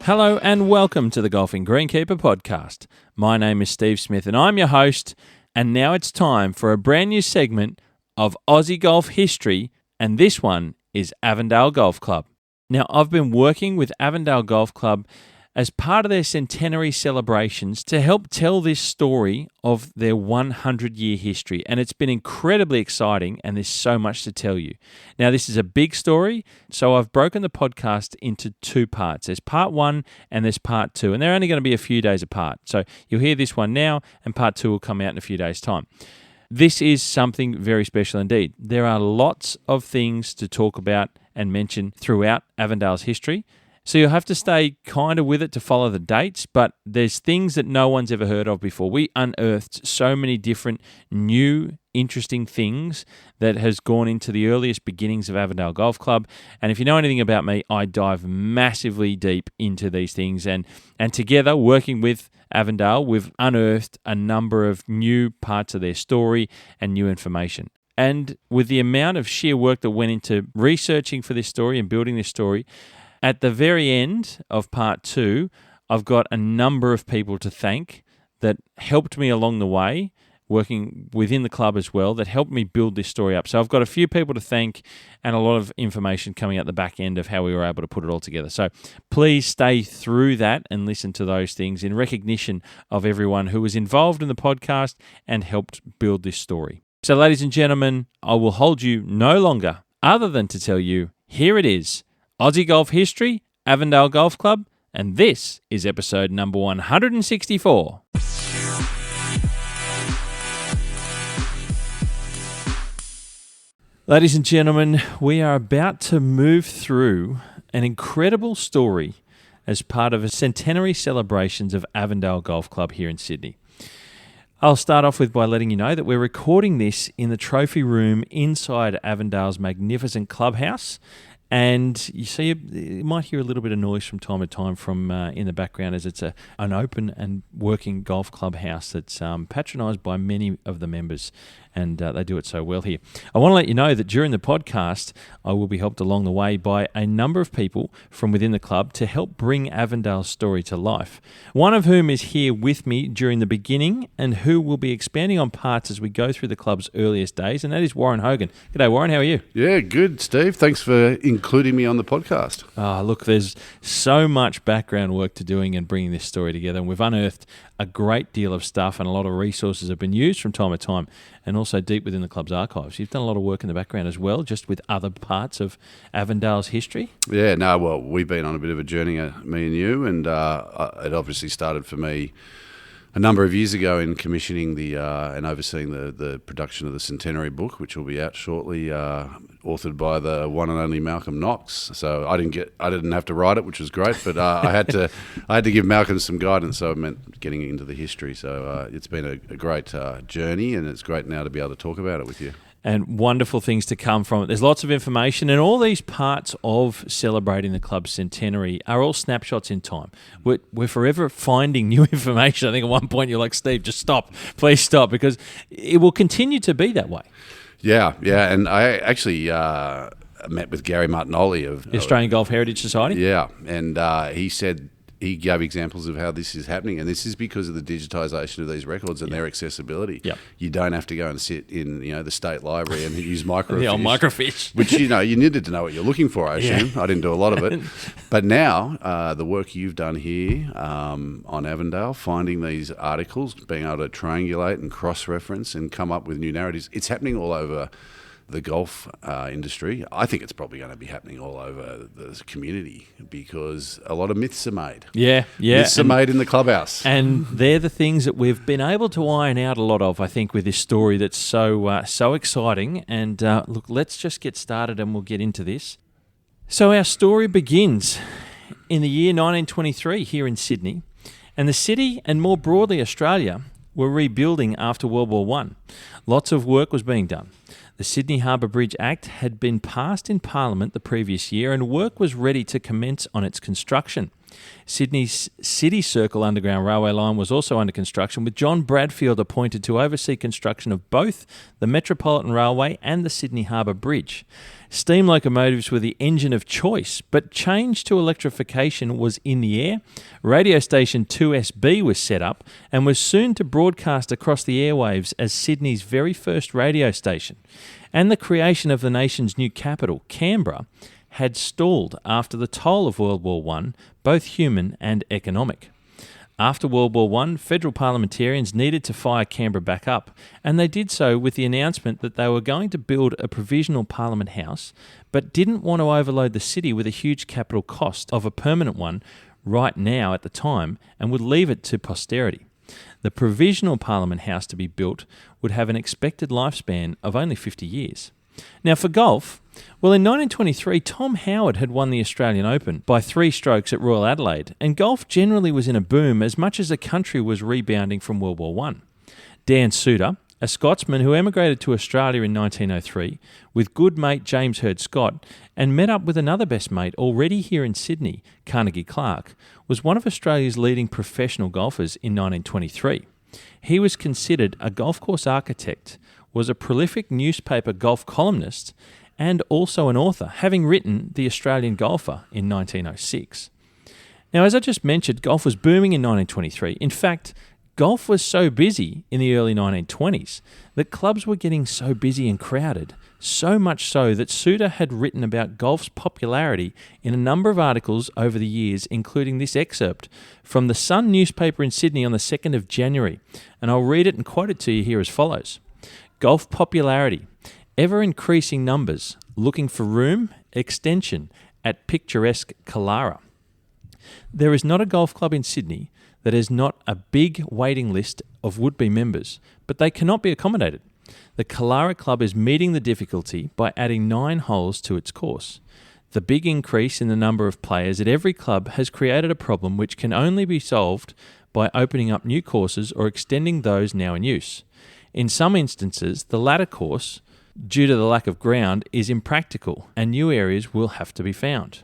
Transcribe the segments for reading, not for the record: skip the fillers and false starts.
Hello and welcome to the Golfing Greenkeeper podcast. My name is Steve Smith and I'm your host, and now it's time for a brand new segment of Aussie golf history, and this one is Avondale Golf Club. Now, I've been working with Avondale Golf Club as part of their centenary celebrations to help tell this story of their 100-year history. And it's been incredibly exciting, and there's so much to tell you. Now, this is a big story, so I've broken the podcast into two parts. There's part one and there's part two, and they're only going to be a few days apart. So you'll hear this one now, and part two will come out in a few days' time. This is something very special indeed. There are lots of things to talk about and mention throughout Avondale's history. So you'll have to stay kind of with it to follow the dates, but there's things that no one's ever heard of before. We unearthed so many different new, interesting things that has gone into the earliest beginnings of Avondale Golf Club. And if you know anything about me, I dive massively deep into these things. And together, working with Avondale, we've unearthed a number of new parts of their story and new information. And with the amount of sheer work that went into researching for this story and building this story, at the very end of part two, I've got a number of people to thank that helped me along the way, working within the club as well, that helped me build this story up. So I've got a few people to thank and a lot of information coming out the back end of how we were able to put it all together. So please stay through that and listen to those things in recognition of everyone who was involved in the podcast and helped build this story. So ladies and gentlemen, I will hold you no longer other than to tell you, here it is, Aussie Golf History, Avondale Golf Club, and this is episode number 164. Ladies and gentlemen, we are about to move through an incredible story as part of a centenary celebrations of Avondale Golf Club here in Sydney. I'll start off by letting you know that we're recording this in the trophy room inside Avondale's magnificent clubhouse. And you see, you might hear a little bit of noise from time to time from in the background, as it's an open and working golf clubhouse that's patronised by many of the members, and they do it so well here. I want to let you know that during the podcast, I will be helped along the way by a number of people from within the club to help bring Avondale's story to life. One of whom is here with me during the beginning and who will be expanding on parts as we go through the club's earliest days, and that is Warren Hogan. G'day, Warren. How are you? Yeah, good, Steve. Thanks for including me on the podcast. Look, there's so much background work to doing and bringing this story together, and we've unearthed a great deal of stuff, and a lot of resources have been used from time to time, and also deep within the club's archives. You've done a lot of work in the background as well, just with other parts of Avondale's history. Yeah, no, well, we've been on a bit of a journey, me and you, and it obviously started for me a number of years ago in commissioning and overseeing the production of the Centenary book, which will be out shortly, authored by the one and only Malcolm Knox. So I didn't have to write it, which was great, but I had to give Malcolm some guidance, so it meant getting into the history. So it's been a great journey, and it's great now to be able to talk about it with you. And wonderful things to come from it. There's lots of information, and all these parts of celebrating the club's centenary are all snapshots in time. We're forever finding new information. I think at one point you're like, Steve, just stop. Please stop, because it will continue to be that way. Yeah. And I actually met with Gary Martinoli of the Australian Golf Heritage Society. Yeah, and he gave examples of how this is happening, and this is because of the digitisation of these records and their accessibility. Yep. You don't have to go and sit in the state library and use microfiche. The old microfiche. Which, you needed to know what you're looking for, I assume. Yeah. I didn't do a lot of it. But now, the work you've done here on Avondale, finding these articles, being able to triangulate and cross-reference and come up with new narratives, it's happening all over the golf industry. I think it's probably going to be happening all over the community, because a lot of myths are made. Yeah. Myths are made in the clubhouse. And they're the things that we've been able to iron out a lot of, I think, with this story that's so exciting. And look, let's just get started and we'll get into this. So our story begins in the year 1923 here in Sydney, and the city, and more broadly Australia, were rebuilding after World War I. Lots of work was being done. The Sydney Harbour Bridge Act had been passed in Parliament the previous year, and work was ready to commence on its construction. Sydney's City Circle Underground Railway line was also under construction, with John Bradfield appointed to oversee construction of both the Metropolitan Railway and the Sydney Harbour Bridge. Steam locomotives were the engine of choice, but change to electrification was in the air. Radio station 2SB was set up and was soon to broadcast across the airwaves as Sydney's very first radio station. And the creation of the nation's new capital, Canberra, had stalled after the toll of World War I, both human and economic. After World War I, federal parliamentarians needed to fire Canberra back up, and they did so with the announcement that they were going to build a provisional Parliament House, but didn't want to overload the city with a huge capital cost of a permanent one right now at the time, and would leave it to posterity. The provisional Parliament House to be built would have an expected lifespan of only 50 years. Now for golf, well, in 1923, Tom Howard had won the Australian Open by 3 strokes at Royal Adelaide, and golf generally was in a boom as much as the country was rebounding from World War I. Dan Soutar, a Scotsman who emigrated to Australia in 1903 with good mate James Hurd Scott and met up with another best mate already here in Sydney, Carnegie Clark, was one of Australia's leading professional golfers in 1923. He was considered a golf course architect, was a prolific newspaper golf columnist, and also an author, having written The Australian Golfer in 1906. Now, as I just mentioned, golf was booming in 1923. In fact, golf was so busy in the early 1920s that clubs were getting so busy and crowded, so much so that Soutar had written about golf's popularity in a number of articles over the years, including this excerpt from the Sun newspaper in Sydney on the 2nd of January, and I'll read it and quote it to you here as follows. Golf popularity. Ever-increasing numbers, looking for room, extension at picturesque Killara. There is not a golf club in Sydney that has not a big waiting list of would-be members, but they cannot be accommodated. The Killara Club is meeting the difficulty by adding 9 holes to its course. The big increase in the number of players at every club has created a problem which can only be solved by opening up new courses or extending those now in use. In some instances, the latter course, due to the lack of ground, is impractical and new areas will have to be found.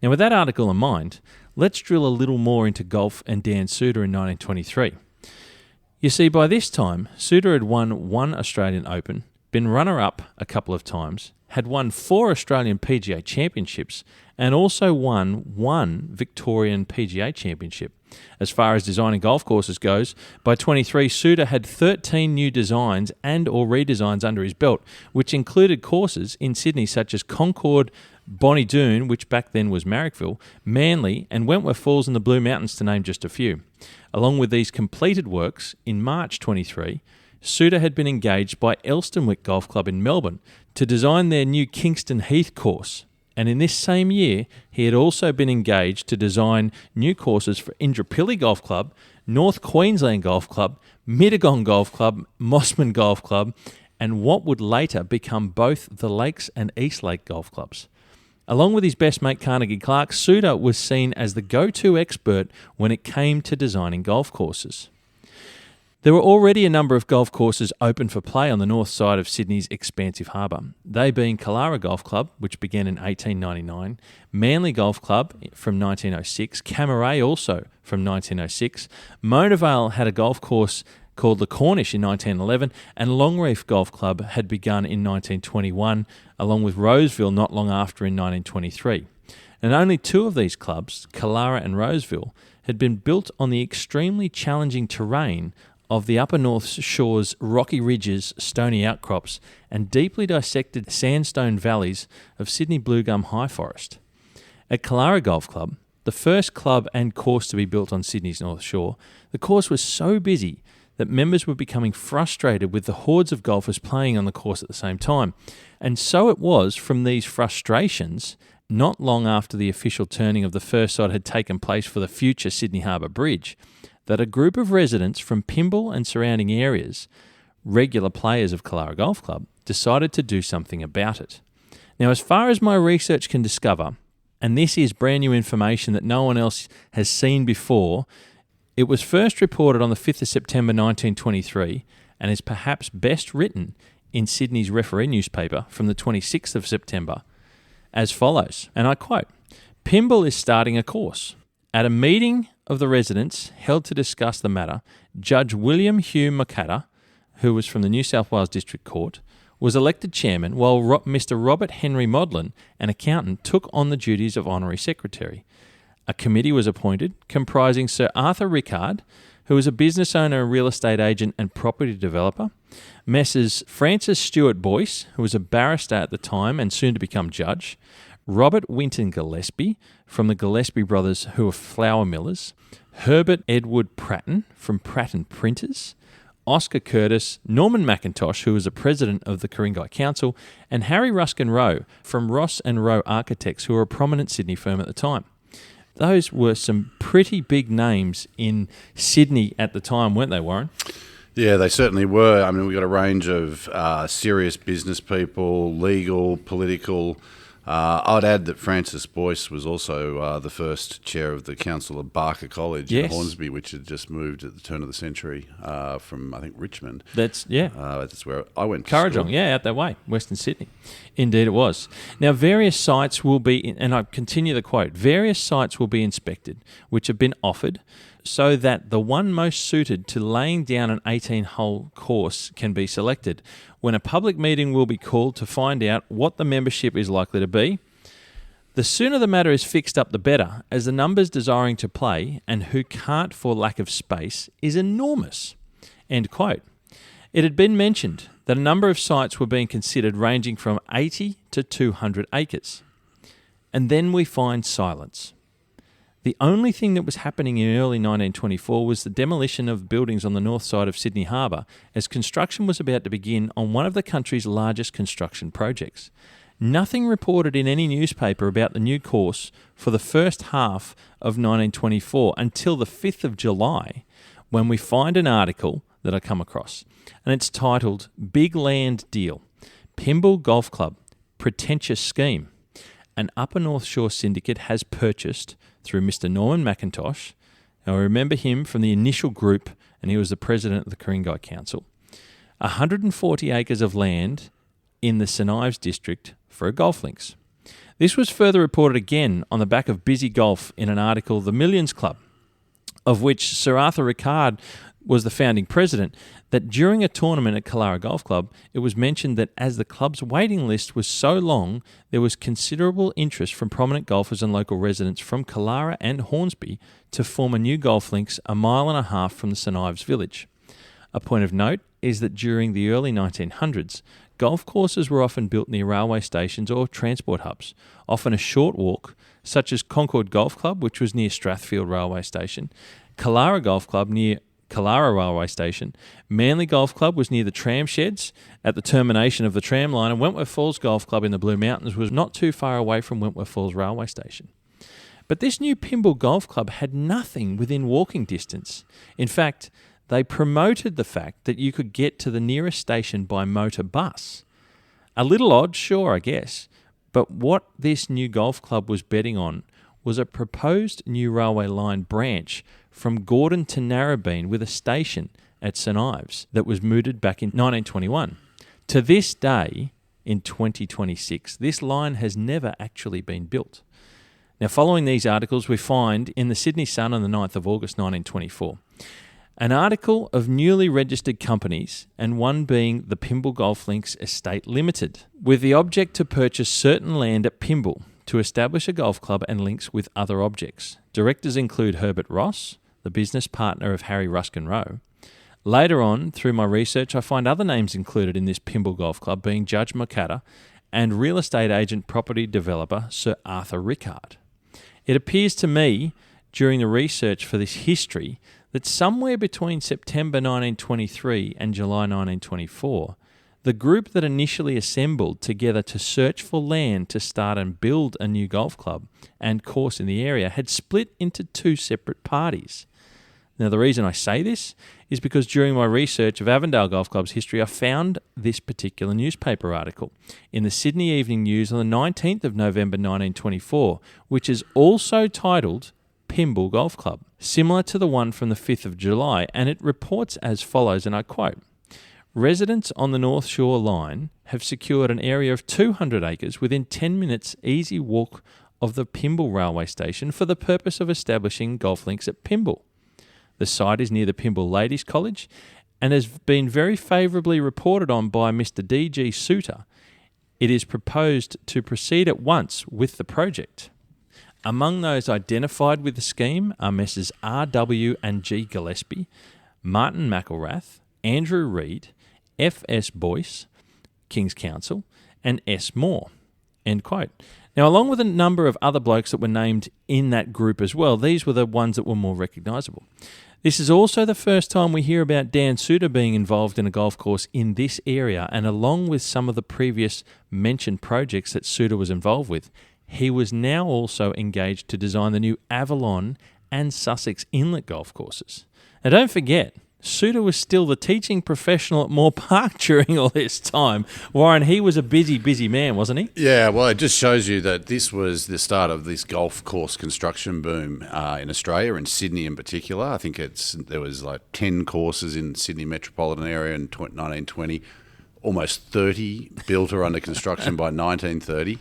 Now, with that article in mind, let's drill a little more into golf and Dan Soutar in 1923. You see, by this time, Soutar had won 1 Australian Open, been runner-up a couple of times, had won 4 Australian PGA Championships, and also won 1 Victorian PGA Championship. As far as designing golf courses goes, by 23, Soutar had 13 new designs and or redesigns under his belt, which included courses in Sydney such as Concord, Bonnie Doon, which back then was Marrickville, Manly, and Wentworth Falls and the Blue Mountains, to name just a few. Along with these completed works, in March 23, Soutar had been engaged by Elstonwick Golf Club in Melbourne to design their new Kingston Heath course. And in this same year, he had also been engaged to design new courses for Indooroopilly Golf Club, North Queensland Golf Club, Mittagong Golf Club, Mossman Golf Club, and what would later become both the Lakes and East Lake Golf Clubs. Along with his best mate Carnegie Clark, Soutar was seen as the go-to expert when it came to designing golf courses. There were already a number of golf courses open for play on the north side of Sydney's expansive harbour, they being Killara Golf Club, which began in 1899, Manly Golf Club from 1906, Camaray also from 1906, Mona Vale had a golf course called the Cornish in 1911, and Longreef Golf Club had begun in 1921, along with Roseville not long after in 1923. And only 2 of these clubs, Killara and Roseville, had been built on the extremely challenging terrain of the upper North Shore's rocky ridges, stony outcrops, and deeply dissected sandstone valleys of Sydney Bluegum High Forest. At Killara Golf Club, the first club and course to be built on Sydney's North Shore, the course was so busy that members were becoming frustrated with the hordes of golfers playing on the course at the same time. And so it was from these frustrations, not long after the official turning of the first sod had taken place for the future Sydney Harbour Bridge, that a group of residents from Pymble and surrounding areas, regular players of Killara Golf Club, decided to do something about it. Now, as far as my research can discover, and this is brand new information that no one else has seen before, it was first reported on the 5th of September 1923 and is perhaps best written in Sydney's Referee newspaper from the 26th of September as follows, and I quote, "Pymble is starting a course. At a meeting of the residents held to discuss the matter, Judge William Hugh McCatter, who was from the New South Wales District Court, was elected chairman, while Mr. Robert Henry Modlin, an accountant, took on the duties of honorary secretary. A committee was appointed comprising Sir Arthur Rickard, who was a business owner, real estate agent and property developer, Messrs. Francis Stewart Boyce, who was a barrister at the time and soon to become judge, Robert Winton Gillespie from the Gillespie brothers, who were flour millers, Herbert Edward Pratton from Pratton Printers, Oscar Curtis, Norman McIntosh, who was the president of the Ku-ring-gai Council, and Harry Ruskin Rowe from Ross and Rowe Architects, who were a prominent Sydney firm at the time. Those were some pretty big names in Sydney at the time, weren't they, Warren? Yeah, they certainly were. I mean, we got a range of serious business people, legal, political. I'd add that Francis Boyce was also the first chair of the Council of Barker College in Hornsby, which had just moved at the turn of the century from, I think, Richmond. That's where I went to Currajong, school. yeah, out that way, Western Sydney. Indeed it was. Now, various sites will be, and I continue the quote, various sites will be inspected, which have been offered, so that the one most suited to laying down an 18-hole course can be selected, when a public meeting will be called to find out what the membership is likely to be. The sooner the matter is fixed up, the better, as the numbers desiring to play and who can't for lack of space is enormous. End quote. It had been mentioned that a number of sites were being considered ranging from 80 to 200 acres. And then we find silence. The only thing that was happening in early 1924 was the demolition of buildings on the north side of Sydney Harbour, as construction was about to begin on one of the country's largest construction projects. Nothing reported in any newspaper about the new course for the first half of 1924 until the 5th of July, when we find an article that I come across, and it's titled Big Land Deal, Pymble Golf Club, Pretentious Scheme. An Upper North Shore syndicate has purchased, through Mr. Norman McIntosh, and I remember him from the initial group, and he was the president of the Ku-ring-gai Council, 140 acres of land in the St Ives district for a golf links. This was further reported again on the back of Busy Golf in an article, The Millions Club, of which Sir Arthur Rickard was the founding president, that during a tournament at Killara Golf Club, it was mentioned that as the club's waiting list was so long, there was considerable interest from prominent golfers and local residents from Killara and Hornsby to form a new golf links 1.5 miles from the St Ives village. A point of note is that during the early 1900s, golf courses were often built near railway stations or transport hubs, often a short walk, such as Concord Golf Club, which was near Strathfield Railway Station, Killara Golf Club near Killara Railway Station, Manly Golf Club was near the tram sheds at the termination of the tram line, and Wentworth Falls Golf Club in the Blue Mountains was not too far away from Wentworth Falls Railway Station. But this new Pymble Golf Club had nothing within walking distance. In fact, they promoted the fact that you could get to the nearest station by motor bus. A little odd, sure, I guess, but what this new golf club was betting on was a proposed new railway line branch from Gordon to Narrabeen with a station at St Ives that was mooted back in 1921. To this day, in 2026, this line has never actually been built. Now, following these articles, we find in the Sydney Sun on the 9th of August 1924, an article of newly registered companies, and one being the Pymble Golf Links Estate Limited, with the object to purchase certain land at Pymble to establish a golf club and links with other objects. Directors include Herbert Ross, the business partner of Harry Ruskin Rowe. Later on, through my research, I find other names included in this Pymble Golf Club being Judge McCatter and real estate agent property developer Sir Arthur Rickard. It appears to me, during the research for this history, that somewhere between September 1923 and July 1924, the group that initially assembled together to search for land to start and build a new golf club and course in the area had split into two separate parties. Now, the reason I say this is because during my research of Avondale Golf Club's history, I found this particular newspaper article in the Sydney Evening News on the 19th of November 1924, which is also titled Pymble Golf Club, similar to the one from the 5th of July, and it reports as follows, and I quote, "Residents on the North Shore line have secured an area of 200 acres within 10 minutes easy walk of the Pymble railway station for the purpose of establishing golf links at Pymble. The site is near the Pymble Ladies College and has been very favourably reported on by Mr. D.G. Soutar. It is proposed to proceed at once with the project. Among those identified with the scheme are Messrs. R.W. and G. Gillespie, Martin McElrath, Andrew Reid, F.S. Boyce, King's Counsel, and S. Moore. End quote. Now, along with a number of other blokes that were named in that group as well, these were the ones that were more recognisable. This is also the first time we hear about Dan Soutar being involved in a golf course in this area, and along with some of the previous mentioned projects that Soutar was involved with, he was now also engaged to design the new Avalon and Sussex inlet golf courses. Now, don't forget, Soutar was still the teaching professional at Moore Park during all this time. Warren, he was a busy man, wasn't he? Yeah, well, it just shows you that this was the start of this golf course construction boom in Australia, in Sydney in particular. I think there was like 10 courses in Sydney metropolitan area in 1920. Almost 30 built or under construction by 1930.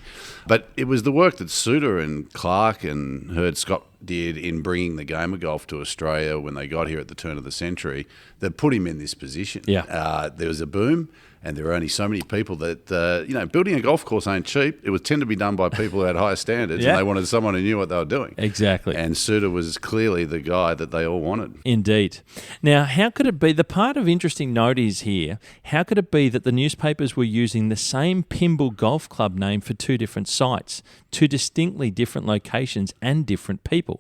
But it was the work that Soutar and Clark and Herd Scott did in bringing the game of golf to Australia when they got here at the turn of the century that put him in this position. Yeah. There was a boom, and there were only so many people that, building a golf course ain't cheap. It was tend to be done by people who had higher standards, and they wanted someone who knew what they were doing. Exactly. And Soutar was clearly the guy that they all wanted. Indeed. Now, how could it be, the part of interesting note is here, how could it be that the newspapers were using the same Pymble Golf Club name for two different sites, two distinctly different locations and different people?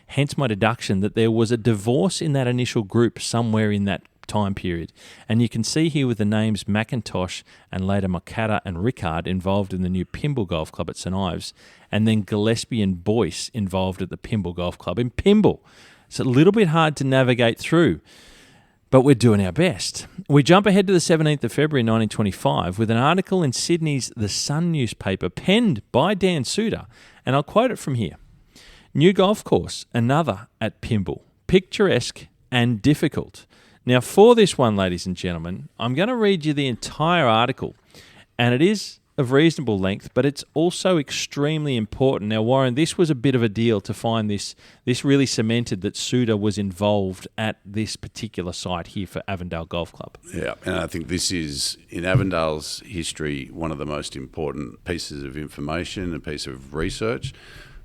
Hence my deduction that there was a divorce in that initial group somewhere in that time period. And you can see here with the names McIntosh and later Mocatta and Rickard involved in the new Pymble Golf Club at St Ives, and then Gillespie and Boyce involved at the Pymble Golf Club in Pymble. It's a little bit hard to navigate through, but we're doing our best. We jump ahead to the 17th of February 1925 with an article in Sydney's The Sun newspaper penned by Dan Soutar, and I'll quote it from here. New golf course, another at Pymble, picturesque and difficult. Now, for this one, ladies and gentlemen, I'm going to read you the entire article, and it is of reasonable length, but it's also extremely important. Now, Warren, this was a bit of a deal to find this. This really cemented that Soutar was involved at this particular site here for Avondale Golf Club. Yeah, and I think this is, in Avondale's history, one of the most important pieces of information, a piece of research.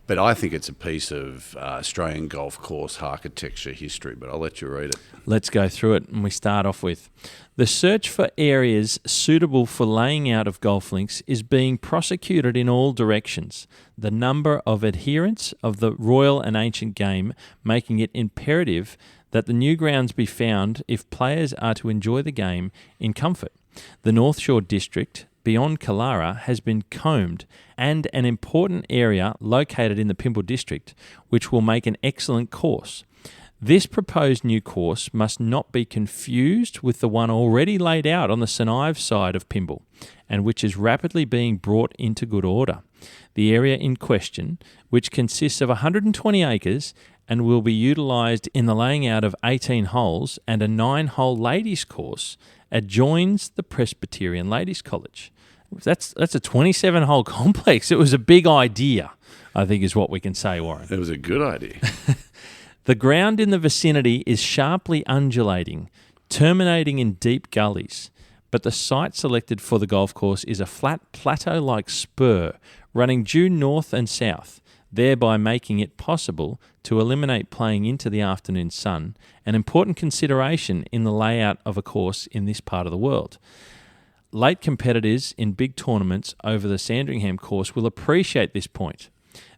But I think it's a piece of Australian golf course architecture history, but I'll let you read it. Let's go through it, and we start off with, the search for areas suitable for laying out of golf links is being prosecuted in all directions, the number of adherents of the royal and ancient game making it imperative that the new grounds be found if players are to enjoy the game in comfort. The North Shore district beyond Killara has been combed, and an important area located in the Pymble district, which will make an excellent course. This proposed new course must not be confused with the one already laid out on the St Ives side of Pymble, and which is rapidly being brought into good order. The area in question, which consists of 120 acres and will be utilised in the laying out of 18 holes and a 9-hole ladies' course, adjoins the Presbyterian Ladies' College. That's a 27-hole complex. It was a big idea, I think is what we can say, Warren. It was a good idea. The ground in the vicinity is sharply undulating, terminating in deep gullies, but the site selected for the golf course is a flat plateau-like spur running due north and south, thereby making it possible to eliminate playing into the afternoon sun, an important consideration in the layout of a course in this part of the world. Late competitors in big tournaments over the Sandringham course will appreciate this point.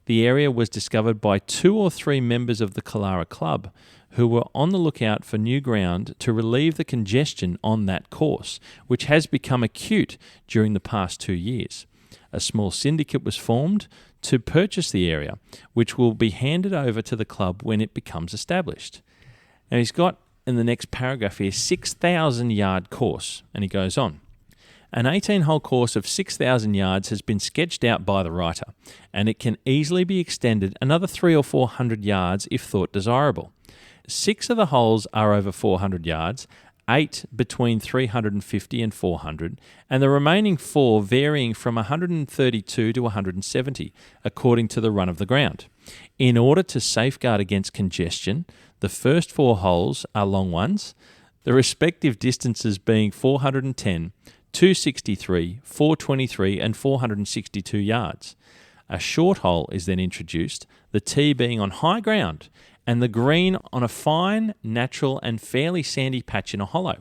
The area was discovered by 2 or 3 members of the Killara Club who were on the lookout for new ground to relieve the congestion on that course, which has become acute during the past 2 years. A small syndicate was formed to purchase the area, which will be handed over to the club when it becomes established. Now, he's got in the next paragraph here 6,000-yard course, and he goes on. An 18-hole course of 6,000 yards has been sketched out by the writer, and it can easily be extended another 300 or 400 yards if thought desirable. 6 of the holes are over 400 yards, 8 between 350 and 400, and the remaining 4 varying from 132 to 170, according to the run of the ground. In order to safeguard against congestion, the first 4 holes are long ones, the respective distances being 410, 263, 423 and 462 yards. A short hole is then introduced, the tee being on high ground and the green on a fine, natural and fairly sandy patch in a hollow,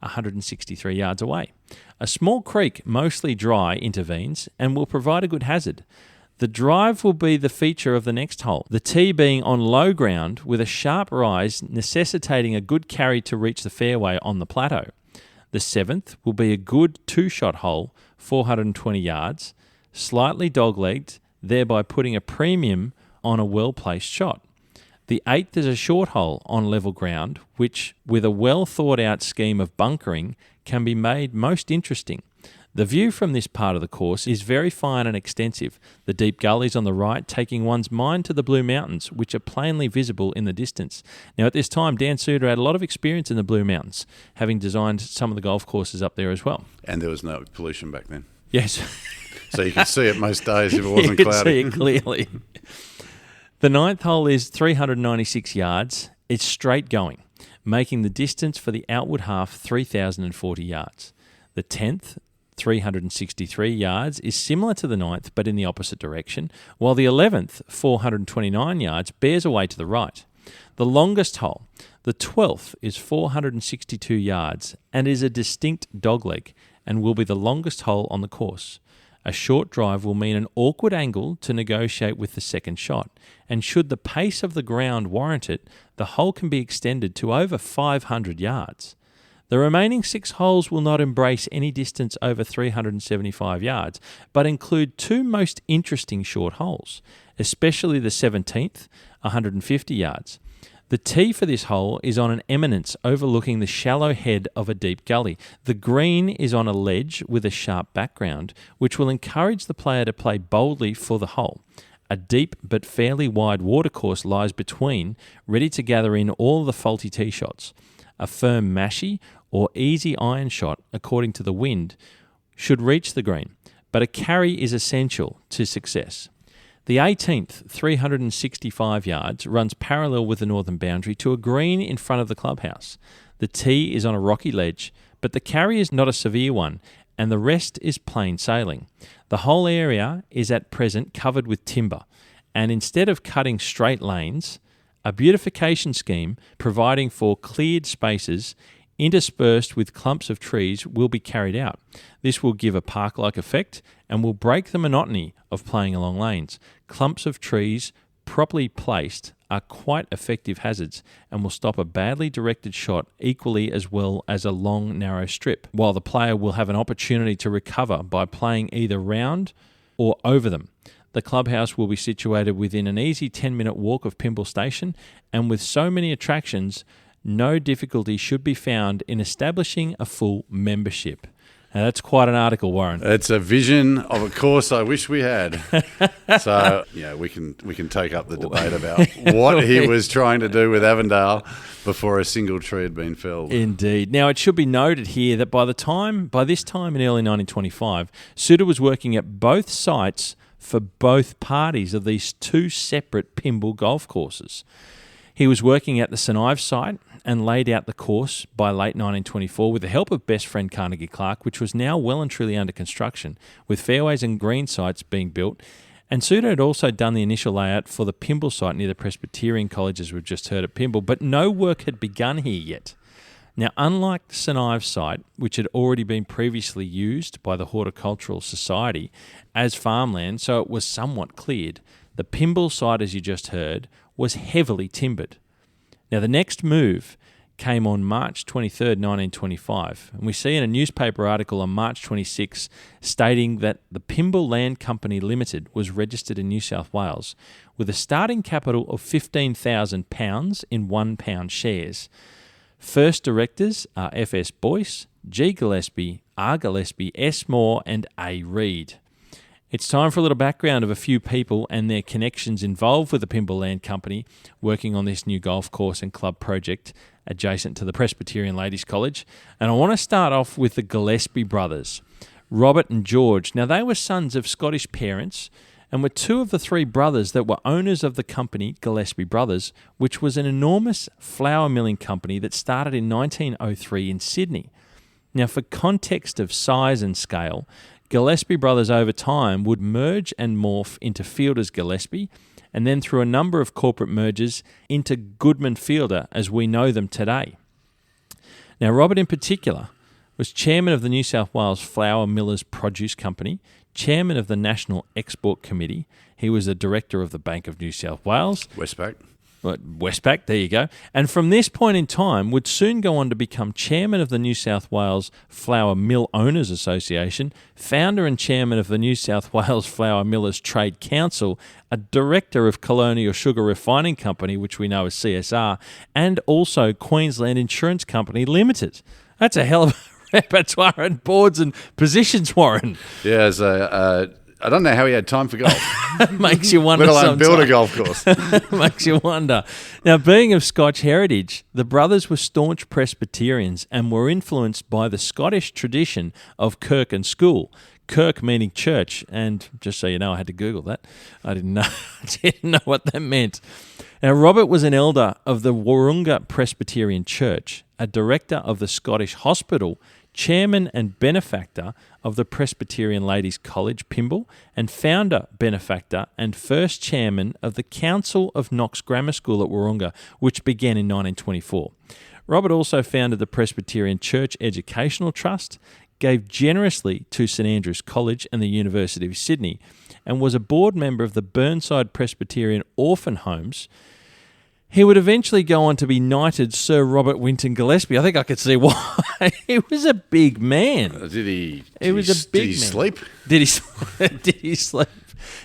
163 yards away. A small creek, mostly dry, intervenes and will provide a good hazard. The drive will be the feature of the next hole, the tee being on low ground with a sharp rise necessitating a good carry to reach the fairway on the plateau. The 7th will be a good 2-shot hole, 420 yards, slightly dog-legged, thereby putting a premium on a well-placed shot. The 8th is a short hole on level ground, which, with a well-thought-out scheme of bunkering, can be made most interesting. The view from this part of the course is very fine and extensive, the deep gullies on the right taking one's mind to the Blue Mountains, which are plainly visible in the distance. Now, at this time, Dan Soutar had a lot of experience in the Blue Mountains, having designed some of the golf courses up there as well. And there was no pollution back then. Yes. So you could see it most days if it wasn't you cloudy. could see it clearly. The 9th hole is 396 yards. It's straight going, making the distance for the outward half 3,040 yards. The 10th, 363 yards, is similar to the 9th but in the opposite direction, while the 11th, 429 yards, bears away to the right. The longest hole, the 12th, is 462 yards and is a distinct dogleg and will be the longest hole on the course. A short drive will mean an awkward angle to negotiate with the second shot, and should the pace of the ground warrant it, the hole can be extended to over 500 yards. The remaining 6 holes will not embrace any distance over 375 yards, but include 2 most interesting short holes, especially the 17th, 150 yards. The tee for this hole is on an eminence overlooking the shallow head of a deep gully. The green is on a ledge with a sharp background, which will encourage the player to play boldly for the hole. A deep but fairly wide watercourse lies between, ready to gather in all the faulty tee shots. A firm mashie or easy iron shot, according to the wind, should reach the green, but a carry is essential to success. The 18th, 365 yards, runs parallel with the northern boundary to a green in front of the clubhouse. The tee is on a rocky ledge, but the carry is not a severe one, and the rest is plain sailing. The whole area is at present covered with timber, and instead of cutting straight lanes, a beautification scheme providing for cleared spaces interspersed with clumps of trees will be carried out. This will give a park-like effect and will break the monotony of playing along lanes. Clumps of trees properly placed are quite effective hazards and will stop a badly directed shot equally as well as a long, narrow strip, while the player will have an opportunity to recover by playing either round or over them. The clubhouse will be situated within an easy 10-minute walk of Pymble Station, and with so many attractions, no difficulty should be found in establishing a full membership. Now, that's quite an article, Warren. It's a vision of a course I wish we had. So, yeah, we can take up the debate about what he was trying to do with Avondale before a single tree had been felled. Indeed. Now, it should be noted here that by this time in early 1925, Soutar was working at both sites for both parties of these 2 separate Pymble golf courses. He was working at the St Ives site and laid out the course by late 1924 with the help of best friend Carnegie Clark, which was now well and truly under construction, with fairways and green sites being built. And Soutar had also done the initial layout for the Pymble site near the Presbyterian College, as we've just heard at Pymble, but no work had begun here yet. Now, unlike the St Ives site, which had already been previously used by the Horticultural Society as farmland, so it was somewhat cleared, the Pymble site, as you just heard, was heavily timbered. Now, the next move came on March 23rd, 1925, and we see in a newspaper article on March 26 stating that the Pymble Land Company Limited was registered in New South Wales with a starting capital of £15,000 in £1 shares. First directors are F.S. Boyce, G. Gillespie, R. Gillespie, S. Moore and A. Reid. It's time for a little background of a few people and their connections involved with the Pymble Land Company working on this new golf course and club project adjacent to the Presbyterian Ladies College. And I want to start off with the Gillespie brothers, Robert and George. Now, they were sons of Scottish parents and were two of the three brothers that were owners of the company Gillespie Brothers, which was an enormous flour milling company that started in 1903 in Sydney. Now, for context of size and scale, Gillespie Brothers over time would merge and morph into Fielders Gillespie, and then through a number of corporate mergers into Goodman Fielder as we know them today. Now, Robert in particular was chairman of the New South Wales Flour Millers Produce Company, chairman of the National Export Committee. He was a director of the Bank of New South Wales. Westpac, there you go. And from this point in time would soon go on to become chairman of the New South Wales Flour Mill Owners Association, founder and chairman of the New South Wales Flour Millers Trade Council, a director of Colonial Sugar Refining Company, which we know as CSR, and also Queensland Insurance Company Limited. That's a hell of a repertoire and boards and positions, Warren. Yeah, I don't know how he had time for golf. Makes you wonder. Let alone build a golf course. Makes you wonder. Now, being of Scotch heritage, the brothers were staunch Presbyterians and were influenced by the Scottish tradition of kirk and school. Kirk meaning church, and just so you know, I had to Google that. I didn't know what that meant. Now, Robert was an elder of the Wahroonga Presbyterian Church, a director of the Scottish Hospital, chairman and benefactor of the Presbyterian Ladies College, Pymble, and founder, benefactor, and first chairman of the Council of Knox Grammar School at Wahroonga, which began in 1924. Robert also founded the Presbyterian Church Educational Trust, gave generously to St Andrews College and the University of Sydney, and was a board member of the Burnside Presbyterian Orphan Homes. He would eventually go on to be knighted Sir Robert Winton Gillespie. I think I could see why. He was a big man. Did he sleep? Did he sleep?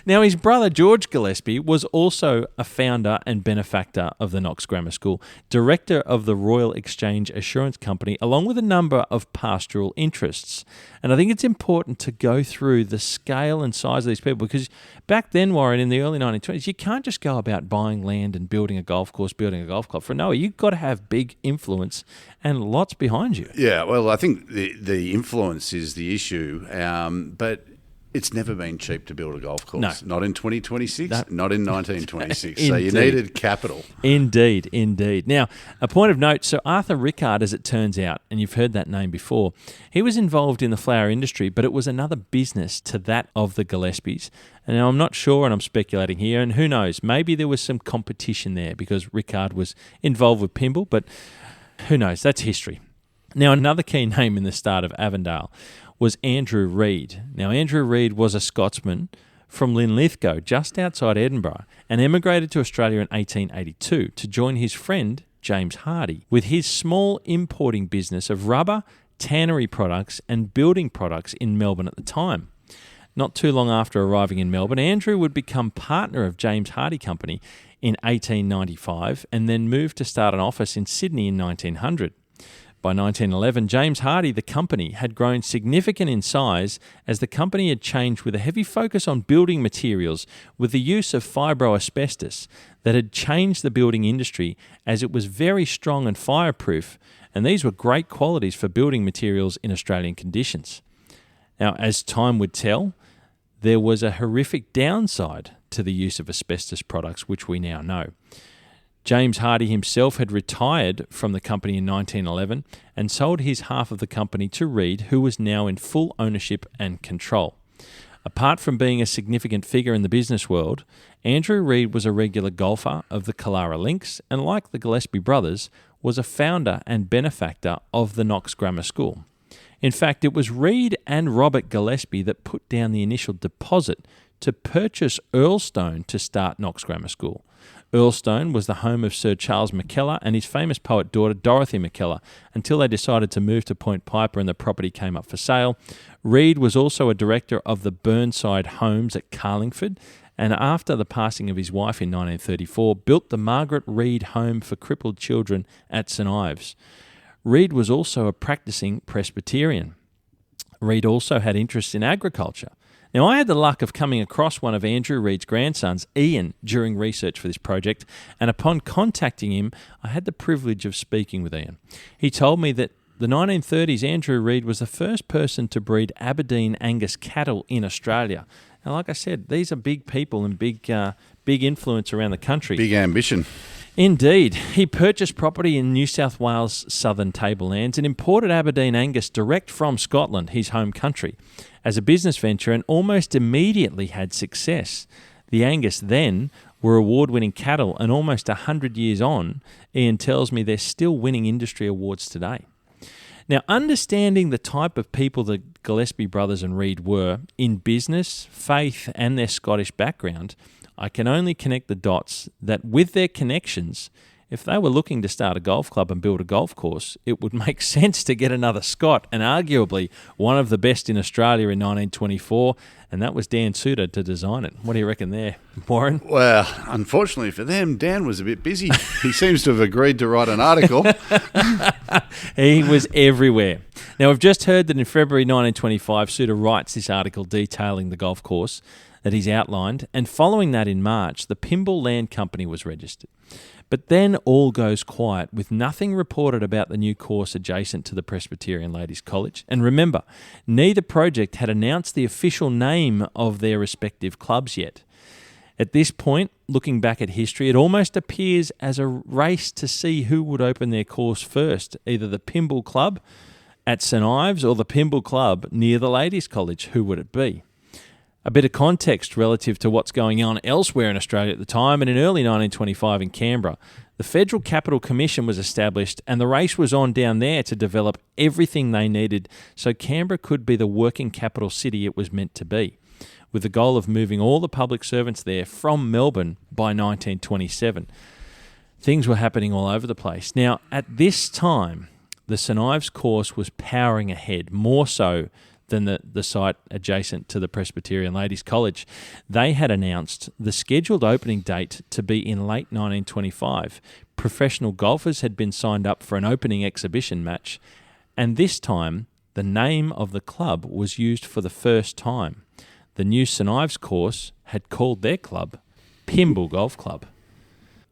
Now, his brother George Gillespie was also a founder and benefactor of the Knox Grammar School, director of the Royal Exchange Assurance Company, along with a number of pastoral interests. And I think it's important to go through the scale and size of these people, because back then, Warren, in the early 1920s, you can't just go about buying land and building a golf course, building a golf club. For Noah, you've got to have big influence and lots behind you. Yeah, well, I think the influence is the issue, but it's never been cheap to build a golf course. No. Not in 2026, not in 1926. Indeed. So you needed capital. Indeed. Now, a point of note, Sir Arthur Rickard, as it turns out, and you've heard that name before, he was involved in the flour industry, but it was another business to that of the Gillespies. And now I'm not sure, and I'm speculating here, and who knows, maybe there was some competition there because Rickard was involved with Pymble, but who knows, that's history. Now, another key name in the start of Avondale was Andrew Reid. Now, Andrew Reid was a Scotsman from Linlithgow, just outside Edinburgh, and emigrated to Australia in 1882 to join his friend James Hardy with his small importing business of rubber, tannery products and building products in Melbourne at the time. Not too long after arriving in Melbourne, Andrew would become partner of James Hardy Company in 1895 and then moved to start an office in Sydney in 1900. By 1911, James Hardy, the company, had grown significant in size as the company had changed with a heavy focus on building materials with the use of fibro-asbestos that had changed the building industry as it was very strong and fireproof, and these were great qualities for building materials in Australian conditions. Now, as time would tell, there was a horrific downside to the use of asbestos products, which we now know. James Hardy himself had retired from the company in 1911 and sold his half of the company to Reid, who was now in full ownership and control. Apart from being a significant figure in the business world, Andrew Reid was a regular golfer of the Killara Links and, like the Gillespie brothers, was a founder and benefactor of the Knox Grammar School. In fact, it was Reid and Robert Gillespie that put down the initial deposit to purchase Earlstone to start Knox Grammar School. Earlstone was the home of Sir Charles McKellar and his famous poet daughter Dorothy McKellar until they decided to move to Point Piper and the property came up for sale. Reid was also a director of the Burnside Homes at Carlingford, and after the passing of his wife in 1934, built the Margaret Reid Home for Crippled Children at St Ives. Reid was also a practicing Presbyterian. Reid also had interests in agriculture. Now, I had the luck of coming across one of Andrew Reid's grandsons, Ian, during research for this project, and upon contacting him, I had the privilege of speaking with Ian. He told me that the 1930s, Andrew Reid was the first person to breed Aberdeen Angus cattle in Australia. And like I said, these are big people and big influence around the country. Big ambition. Indeed. He purchased property in New South Wales' southern tablelands and imported Aberdeen Angus direct from Scotland, his home country, as a business venture, and almost immediately had success. The Angus then were award-winning cattle, and almost 100 years on, Ian tells me they're still winning industry awards today. Now, understanding the type of people the Gillespie brothers and Reid were in business, faith, and their Scottish background, I can only connect the dots that with their connections, if they were looking to start a golf club and build a golf course, it would make sense to get another Scot, and arguably one of the best in Australia in 1924, and that was Dan Soutar to design it. What do you reckon there, Warren? Well, unfortunately for them, Dan was a bit busy. He seems to have agreed to write an article. He was everywhere. Now, we've just heard that in February 1925, Soutar writes this article detailing the golf course that he's outlined, and following that in March, the Pymble Land Company was registered. But then all goes quiet, with nothing reported about the new course adjacent to the Presbyterian Ladies' College. And remember, neither project had announced the official name of their respective clubs yet. At this point, looking back at history, it almost appears as a race to see who would open their course first, either the Pymble Club at St Ives or the Pymble Club near the Ladies' College. Who would it be? A bit of context relative to what's going on elsewhere in Australia at the time, and in early 1925 in Canberra, the Federal Capital Commission was established and the race was on down there to develop everything they needed so Canberra could be the working capital city it was meant to be, with the goal of moving all the public servants there from Melbourne by 1927. Things were happening all over the place. Now, at this time, the St Ives course was powering ahead, more so than the site adjacent to the Presbyterian Ladies' College. They had announced the scheduled opening date to be in late 1925. Professional golfers had been signed up for an opening exhibition match, and this time the name of the club was used for the first time. The new St Ives course had called their club Pymble Golf Club.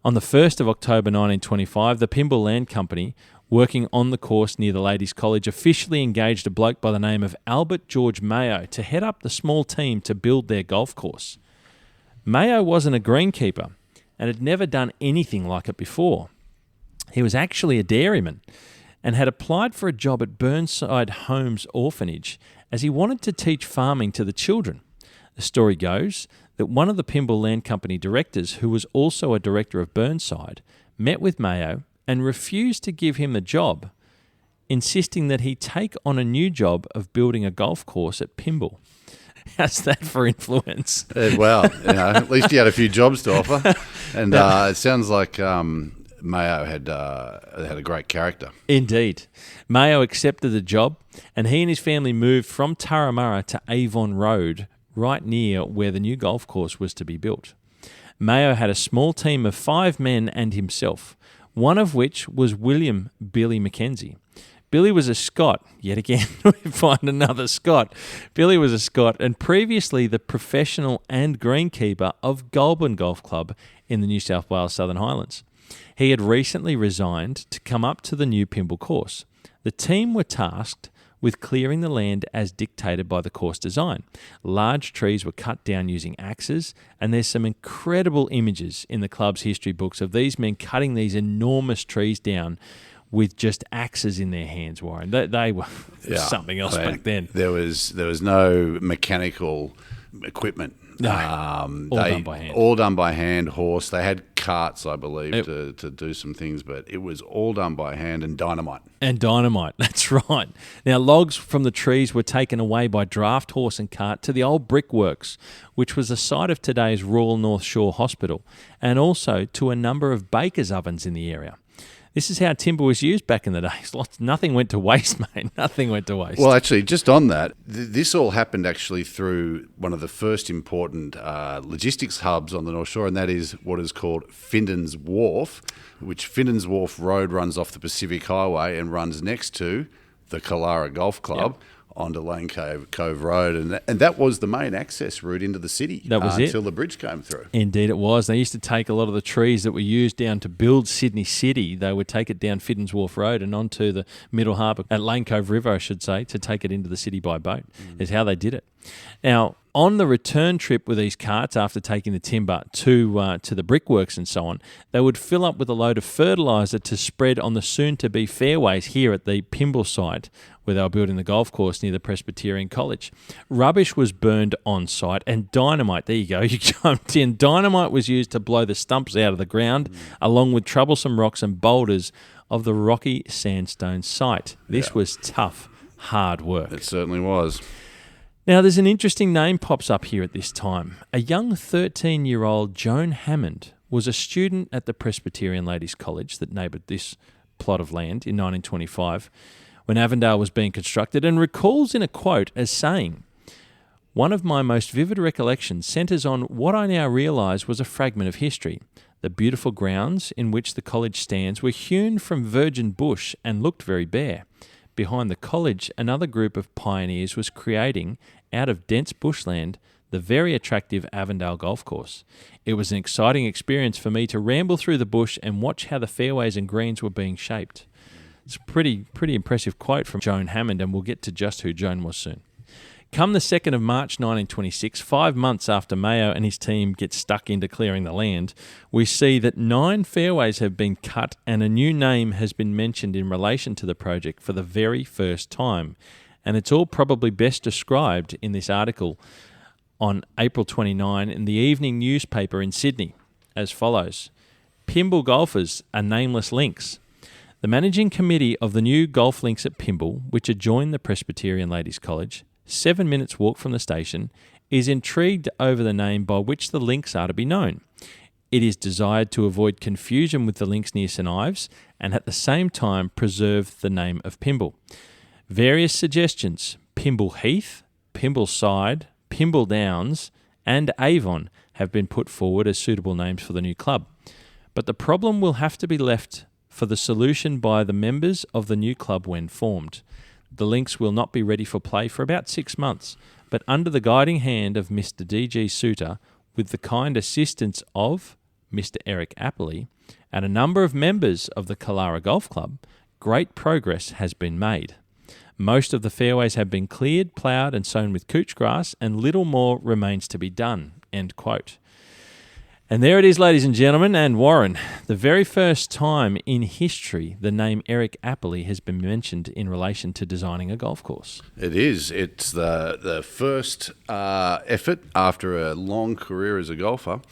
On the 1st of October 1925, the Pymble Land Company, working on the course near the Ladies' College, officially engaged a bloke by the name of Albert George Mayo to head up the small team to build their golf course. Mayo wasn't a greenkeeper and had never done anything like it before. He was actually a dairyman and had applied for a job at Burnside Homes Orphanage as he wanted to teach farming to the children. The story goes that one of the Pymble Land Company directors, who was also a director of Burnside, met with Mayo and refused to give him the job, insisting that he take on a new job of building a golf course at Pymble. How's that for influence? Well, at least he had a few jobs to offer. And it sounds like Mayo had a great character. Indeed. Mayo accepted the job, and he and his family moved from Turramurra to Avon Road, right near where the new golf course was to be built. Mayo had a small team of 5 men and himself, one of which was William Billy Mackenzie. Billy was a Scot. Yet again, we find another Scot. Billy was a Scot and previously the professional and greenkeeper of Goulburn Golf Club in the New South Wales Southern Highlands. He had recently resigned to come up to the new Pymble course. The team were tasked with clearing the land as dictated by the course design. Large trees were cut down using axes, and there's some incredible images in the club's history books of these men cutting these enormous trees down with just axes in their hands, Warren. They were something else back then. There was no mechanical equipment. No, all done by hand. All done by hand, horse. They had carts, I believe, to do some things, but it was all done by hand and dynamite. And dynamite, that's right. Now, logs from the trees were taken away by draft horse and cart to the old brickworks, which was the site of today's Royal North Shore Hospital, and also to a number of bakers' ovens in the area. This is how timber was used back in the days. Nothing went to waste, mate. Nothing went to waste. Well, actually, just on that, this all happened actually through one of the first important logistics hubs on the North Shore, and that is what is called Findon's Wharf, which Findon's Wharf Road runs off the Pacific Highway and runs next to the Killara Golf Club onto Lane Cove Road, and that was the main access route into the city. That was it. Until the bridge came through. Indeed it was. They used to take a lot of the trees that were used down to build Sydney City. They would take it down Fiddens Wharf Road and onto the Middle Harbour, at Lane Cove River, I should say, to take it into the city by boat, is how they did it. Now, on the return trip with these carts, after taking the timber to the brickworks and so on, they would fill up with a load of fertiliser to spread on the soon-to-be fairways here at the Pymble site, where they were building the golf course near the Presbyterian College. Rubbish was burned on site, and dynamite, there you go, you jumped in. Dynamite was used to blow the stumps out of the ground, along with troublesome rocks and boulders of the rocky sandstone site. This was tough, hard work. It certainly was. Now, there's an interesting name pops up here at this time. A young 13-year-old Joan Hammond was a student at the Presbyterian Ladies' College that neighboured this plot of land in 1925 when Avondale was being constructed, and recalls in a quote as saying, "One of my most vivid recollections centres on what I now realise was a fragment of history. The beautiful grounds in which the college stands were hewn from virgin bush and looked very bare. Behind the college, another group of pioneers was creating, out of dense bushland, the very attractive Avondale Golf Course. It was an exciting experience for me to ramble through the bush and watch how the fairways and greens were being shaped." It's a pretty impressive quote from Joan Hammond, and we'll get to just who Joan was soon. Come the 2nd of March 1926, 5 months after Mayo and his team get stuck into clearing the land, we see that 9 fairways have been cut and a new name has been mentioned in relation to the project for the very first time. And it's all probably best described in this article on April 29 in the evening newspaper in Sydney as follows. Pymble golfers are nameless links. The managing committee of the new golf links at Pymble, which adjoin the Presbyterian Ladies' College, 7 minutes walk from the station, is intrigued over the name by which the links are to be known. It is desired to avoid confusion with the links near St Ives and at the same time preserve the name of Pymble. Various suggestions, Pymble Heath, Pymble Side, Pymble Downs and Avon have been put forward as suitable names for the new club. But the problem will have to be left for the solution by the members of the new club when formed. The links will not be ready for play for about 6 months, but under the guiding hand of Mr. D.G. Soutar, with the kind assistance of Mr. Eric Appley and a number of members of the Killara Golf Club, great progress has been made. Most of the fairways have been cleared, ploughed and sown with couch grass, and little more remains to be done." End quote. And there it is, ladies and gentlemen, and Warren, the very first time in history the name Eric Appley has been mentioned in relation to designing a golf course. It is. It's the first effort after a long career as a golfer.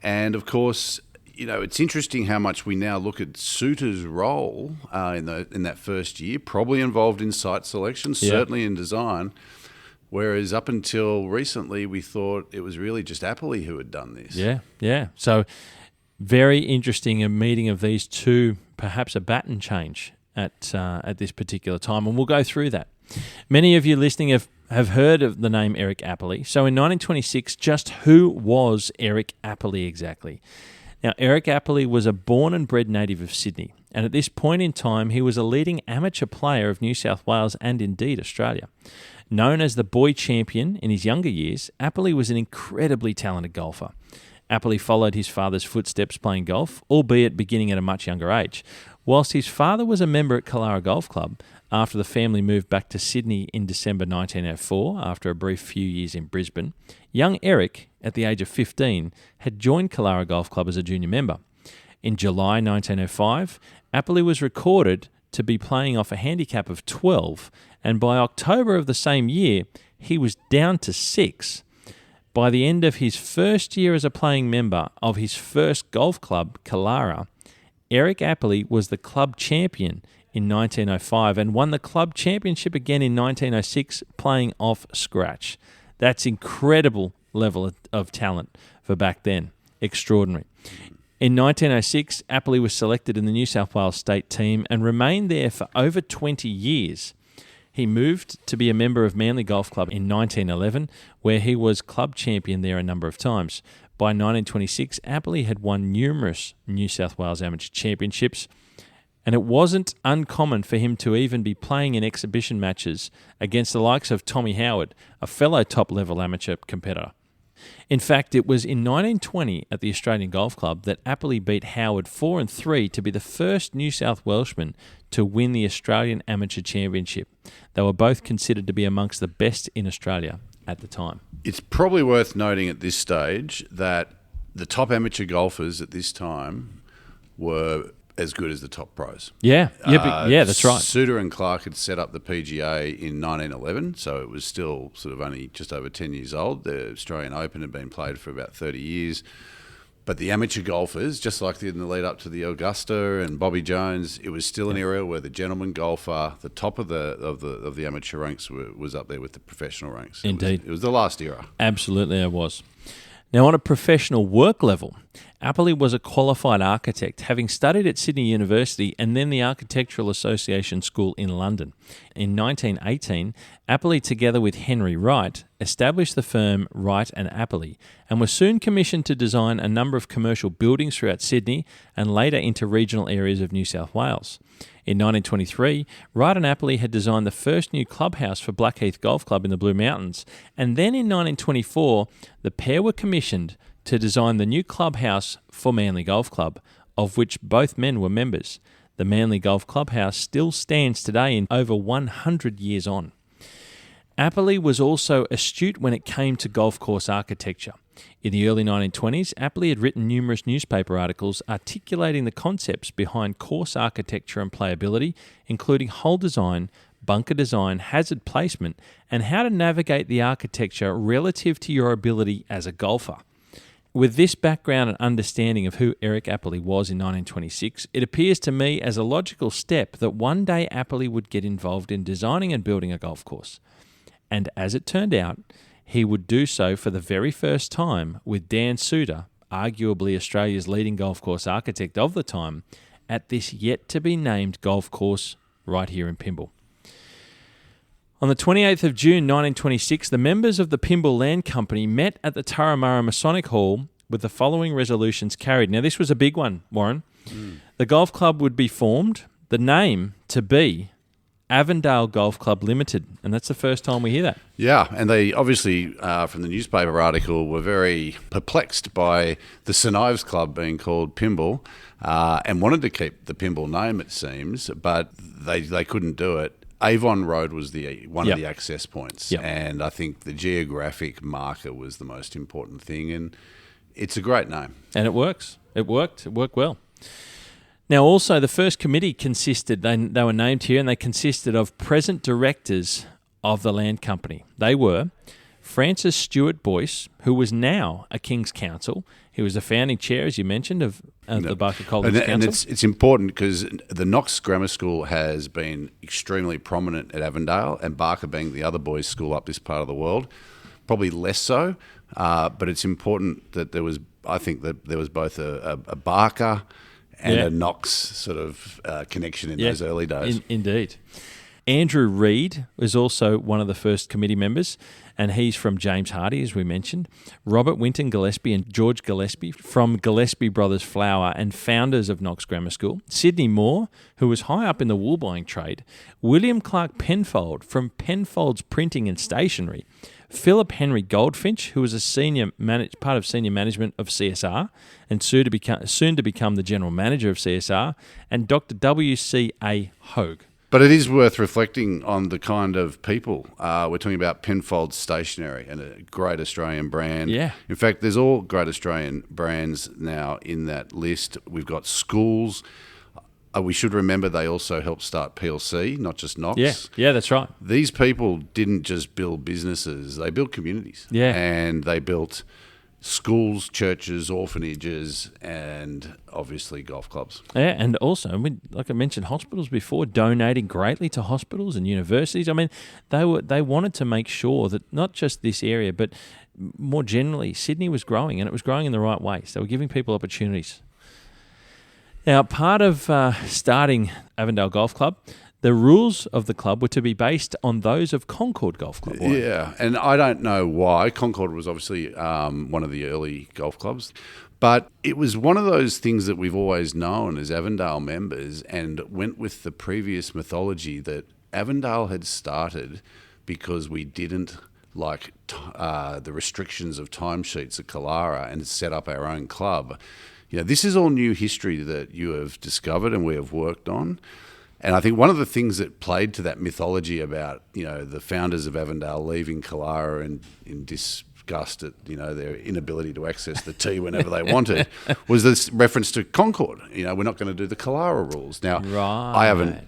And, of course, you know, it's interesting how much we now look at Soutar's role in that first year, probably involved in site selection, certainly in design. Whereas up until recently, we thought it was really just Appley who had done this. Yeah. So very interesting, a meeting of these two, perhaps a baton change at this particular time, and we'll go through that. Many of you listening have heard of the name Eric Appley. So in 1926, just who was Eric Appley exactly? Now, Eric Appley was a born and bred native of Sydney, and at this point in time, he was a leading amateur player of New South Wales and indeed Australia. Known as the boy champion in his younger years, Appley was an incredibly talented golfer. Appley followed his father's footsteps playing golf, albeit beginning at a much younger age. Whilst his father was a member at Killara Golf Club, after the family moved back to Sydney in December 1904, after a brief few years in Brisbane, young Eric, at the age of 15, had joined Killara Golf Club as a junior member. In July 1905, Appley was recorded to be playing off a handicap of 12, and by October of the same year, he was down to 6. By the end of his first year as a playing member of his first golf club, Killara, Eric Appley was the club champion in 1905 and won the club championship again in 1906 playing off scratch. That's incredible level of talent for back then. Extraordinary. In 1906, Appley was selected in the New South Wales state team and remained there for over 20 years. He moved to be a member of Manly Golf Club in 1911, where he was club champion there a number of times. By 1926, Appley had won numerous New South Wales amateur championships, and it wasn't uncommon for him to even be playing in exhibition matches against the likes of Tommy Howard, a fellow top-level amateur competitor. In fact, it was in 1920 at the Australian Golf Club that Appley beat Howard 4-3 to be the first New South Welshman to win the Australian Amateur Championship. They were both considered to be amongst the best in Australia at the time. It's probably worth noting at this stage that the top amateur golfers at this time were as good as the top pros. Yeah, that's right. Soutar and Clark had set up the PGA in 1911, so it was still sort of only just over 10 years old. The Australian Open had been played for about 30 years. But the amateur golfers, just like in the lead up to the Augusta and Bobby Jones, it was still an area where the gentleman golfer, the top of the amateur ranks, was up there with the professional ranks. Indeed. It was the last era. Absolutely, it was. Now, on a professional work level, Appley was a qualified architect, having studied at Sydney University and then the Architectural Association School in London. In 1918, Appley, together with Henry Wright, established the firm Wright and Appley and was soon commissioned to design a number of commercial buildings throughout Sydney and later into regional areas of New South Wales. In 1923, Wright and Appley had designed the first new clubhouse for Blackheath Golf Club in the Blue Mountains, and then in 1924, the pair were commissioned to design the new clubhouse for Manly Golf Club, of which both men were members. The Manly Golf Clubhouse still stands today in over 100 years on. Appley was also astute when it came to golf course architecture. In the early 1920s, Appley had written numerous newspaper articles articulating the concepts behind course architecture and playability, including hole design, bunker design, hazard placement, and how to navigate the architecture relative to your ability as a golfer. With this background and understanding of who Eric Appley was in 1926, it appears to me as a logical step that one day Appley would get involved in designing and building a golf course. And as it turned out, he would do so for the very first time with Dan Soutar, arguably Australia's leading golf course architect of the time, at this yet-to-be-named golf course right here in Pymble. On the 28th of June 1926, the members of the Pymble Land Company met at the Turramurra Masonic Hall with the following resolutions carried. Now, this was a big one, Warren. The golf club would be formed, the name to be Avondale Golf Club Limited, and that's the first time we hear that. Yeah, and they obviously, from the newspaper article, were very perplexed by the St Ives Club being called Pymble, and wanted to keep the Pymble name, it seems, but they couldn't do it. Avon Road was one of the access points, and I think the geographic marker was the most important thing, and it's a great name. And it works. It worked well. Now, also, the first committee consisted, they were named here, and they consisted of present directors of the land company. They were Francis Stewart Boyce, who was now a King's Counsel. He was the founding chair, as you mentioned, of the Barker College Council. And it's important because the Knox Grammar School has been extremely prominent at Avondale, and Barker being the other boys' school up this part of the world, probably less so. But it's important that there was both a Barker and a Knox sort of connection in those early days. Indeed. Andrew Reid was also one of the first committee members, and he's from James Hardy, as we mentioned. Robert Winton Gillespie and George Gillespie from Gillespie Brothers Flour and founders of Knox Grammar School. Sidney Moore, who was high up in the wool buying trade. William Clark Penfold from Penfold's Printing and Stationery. Philip Henry Goldfinch, who was a part of senior management of CSR and soon to become the general manager of CSR, and Dr. W.C.A. Hogue. But it is worth reflecting on the kind of people. We're talking about Penfold Stationery, and a great Australian brand. Yeah. In fact, there's all great Australian brands now in that list. We've got schools. We should remember they also helped start PLC, not just Knox. Yeah, that's right. These people didn't just build businesses, they built communities. Yeah. And they built schools, churches, orphanages, and obviously golf clubs. Yeah, and also, like I mentioned, hospitals before, donating greatly to hospitals and universities. I mean, they wanted to make sure that not just this area, but more generally, Sydney was growing, and it was growing in the right way. So they were giving people opportunities. Now, part of starting Avondale Golf Club, the rules of the club were to be based on those of Concord Golf Club. Yeah, and I don't know why. Concord was obviously one of the early golf clubs, But it was one of those things that we've always known as Avondale members, and went with the previous mythology that Avondale had started because we didn't like the restrictions of timesheets at Killara and set up our own club. This is all new history that you have discovered and we have worked on. And I think one of the things that played to that mythology about, the founders of Avondale leaving Killara and in disgust at, their inability to access the tea whenever they wanted, was this reference to Concord. We're not going to do the Killara rules. Now, right.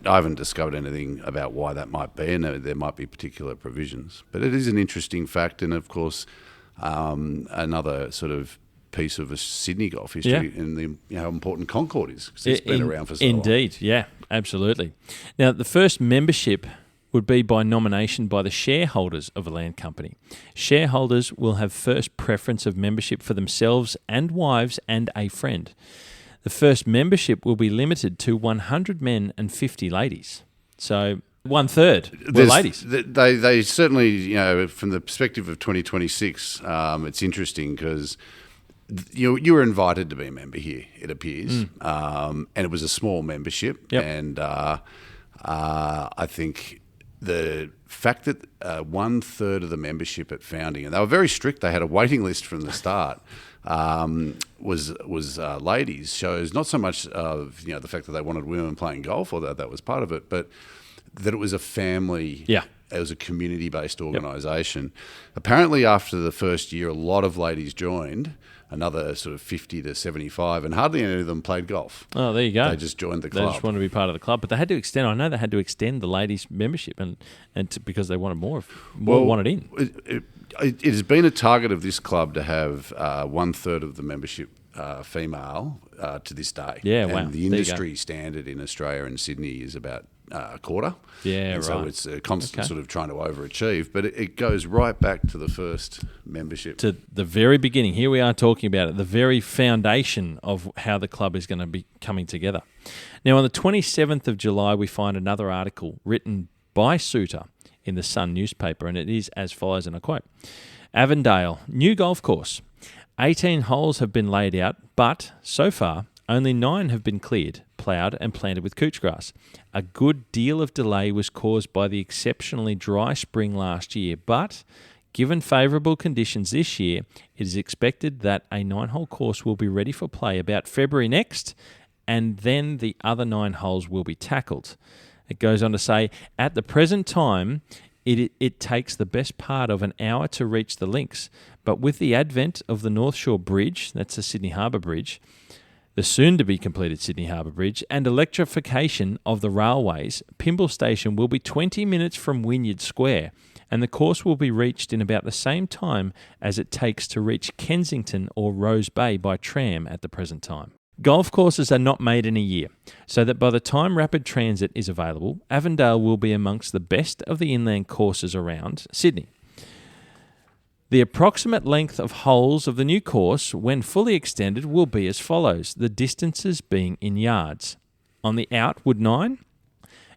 I haven't discovered anything about why that might be, and there might be particular provisions. But it is an interesting fact, and of course, another sort of piece of a Sydney golf history and how important Concord is, because it's been around for so long. Indeed, yeah, absolutely. Now, the first membership would be by nomination by the shareholders of a land company. Shareholders will have first preference of membership for themselves and wives and a friend. The first membership will be limited to 100 men and 50 ladies. So 1/3 were ladies. They certainly, from the perspective of 2026, it's interesting because you were invited to be a member here, it appears, and it was a small membership. Yep. And I think the fact that 1/3 of the membership at founding, and they were very strict, they had a waiting list from the start, was ladies, shows not so much of the fact that they wanted women playing golf, or that was part of it, but that it was a family. Yeah. It was a community-based organisation. Yep. Apparently, after the first year, a lot of ladies joined, another sort of 50 to 75, and hardly any of them played golf. Oh, there you go. They just joined the club. They just wanted to be part of the club, but they had to extend. I know they had to extend the ladies' membership, because they wanted more wanted in. It has been a target of this club to have 1/3 of the membership female to this day. Yeah, and wow. The industry standard in Australia and Sydney is about a quarter. Yeah, and right. So it's a constant sort of trying to overachieve, but it goes right back to the first membership. To the very beginning. Here we are talking about it, the very foundation of how the club is going to be coming together. Now, on the 27th of July, we find another article written by Soutar in the Sun newspaper, and it is as follows, and I quote, Avondale, new golf course. 18 holes have been laid out, but so far, only 9 have been cleared, ploughed and planted with couch grass. A good deal of delay was caused by the exceptionally dry spring last year, but given favourable conditions this year, it is expected that a 9-hole course will be ready for play about February next, and then the other 9 holes will be tackled. It goes on to say, at the present time, it takes the best part of an hour to reach the links, but with the advent of the North Shore Bridge, that's the Sydney Harbour Bridge, the soon-to-be-completed Sydney Harbour Bridge, and electrification of the railways, Pymble Station will be 20 minutes from Wynyard Square, and the course will be reached in about the same time as it takes to reach Kensington or Rose Bay by tram at the present time. Golf courses are not made in a year, so that by the time rapid transit is available, Avondale will be amongst the best of the inland courses around Sydney. The approximate length of holes of the new course, when fully extended, will be as follows, the distances being in yards. On the outward 9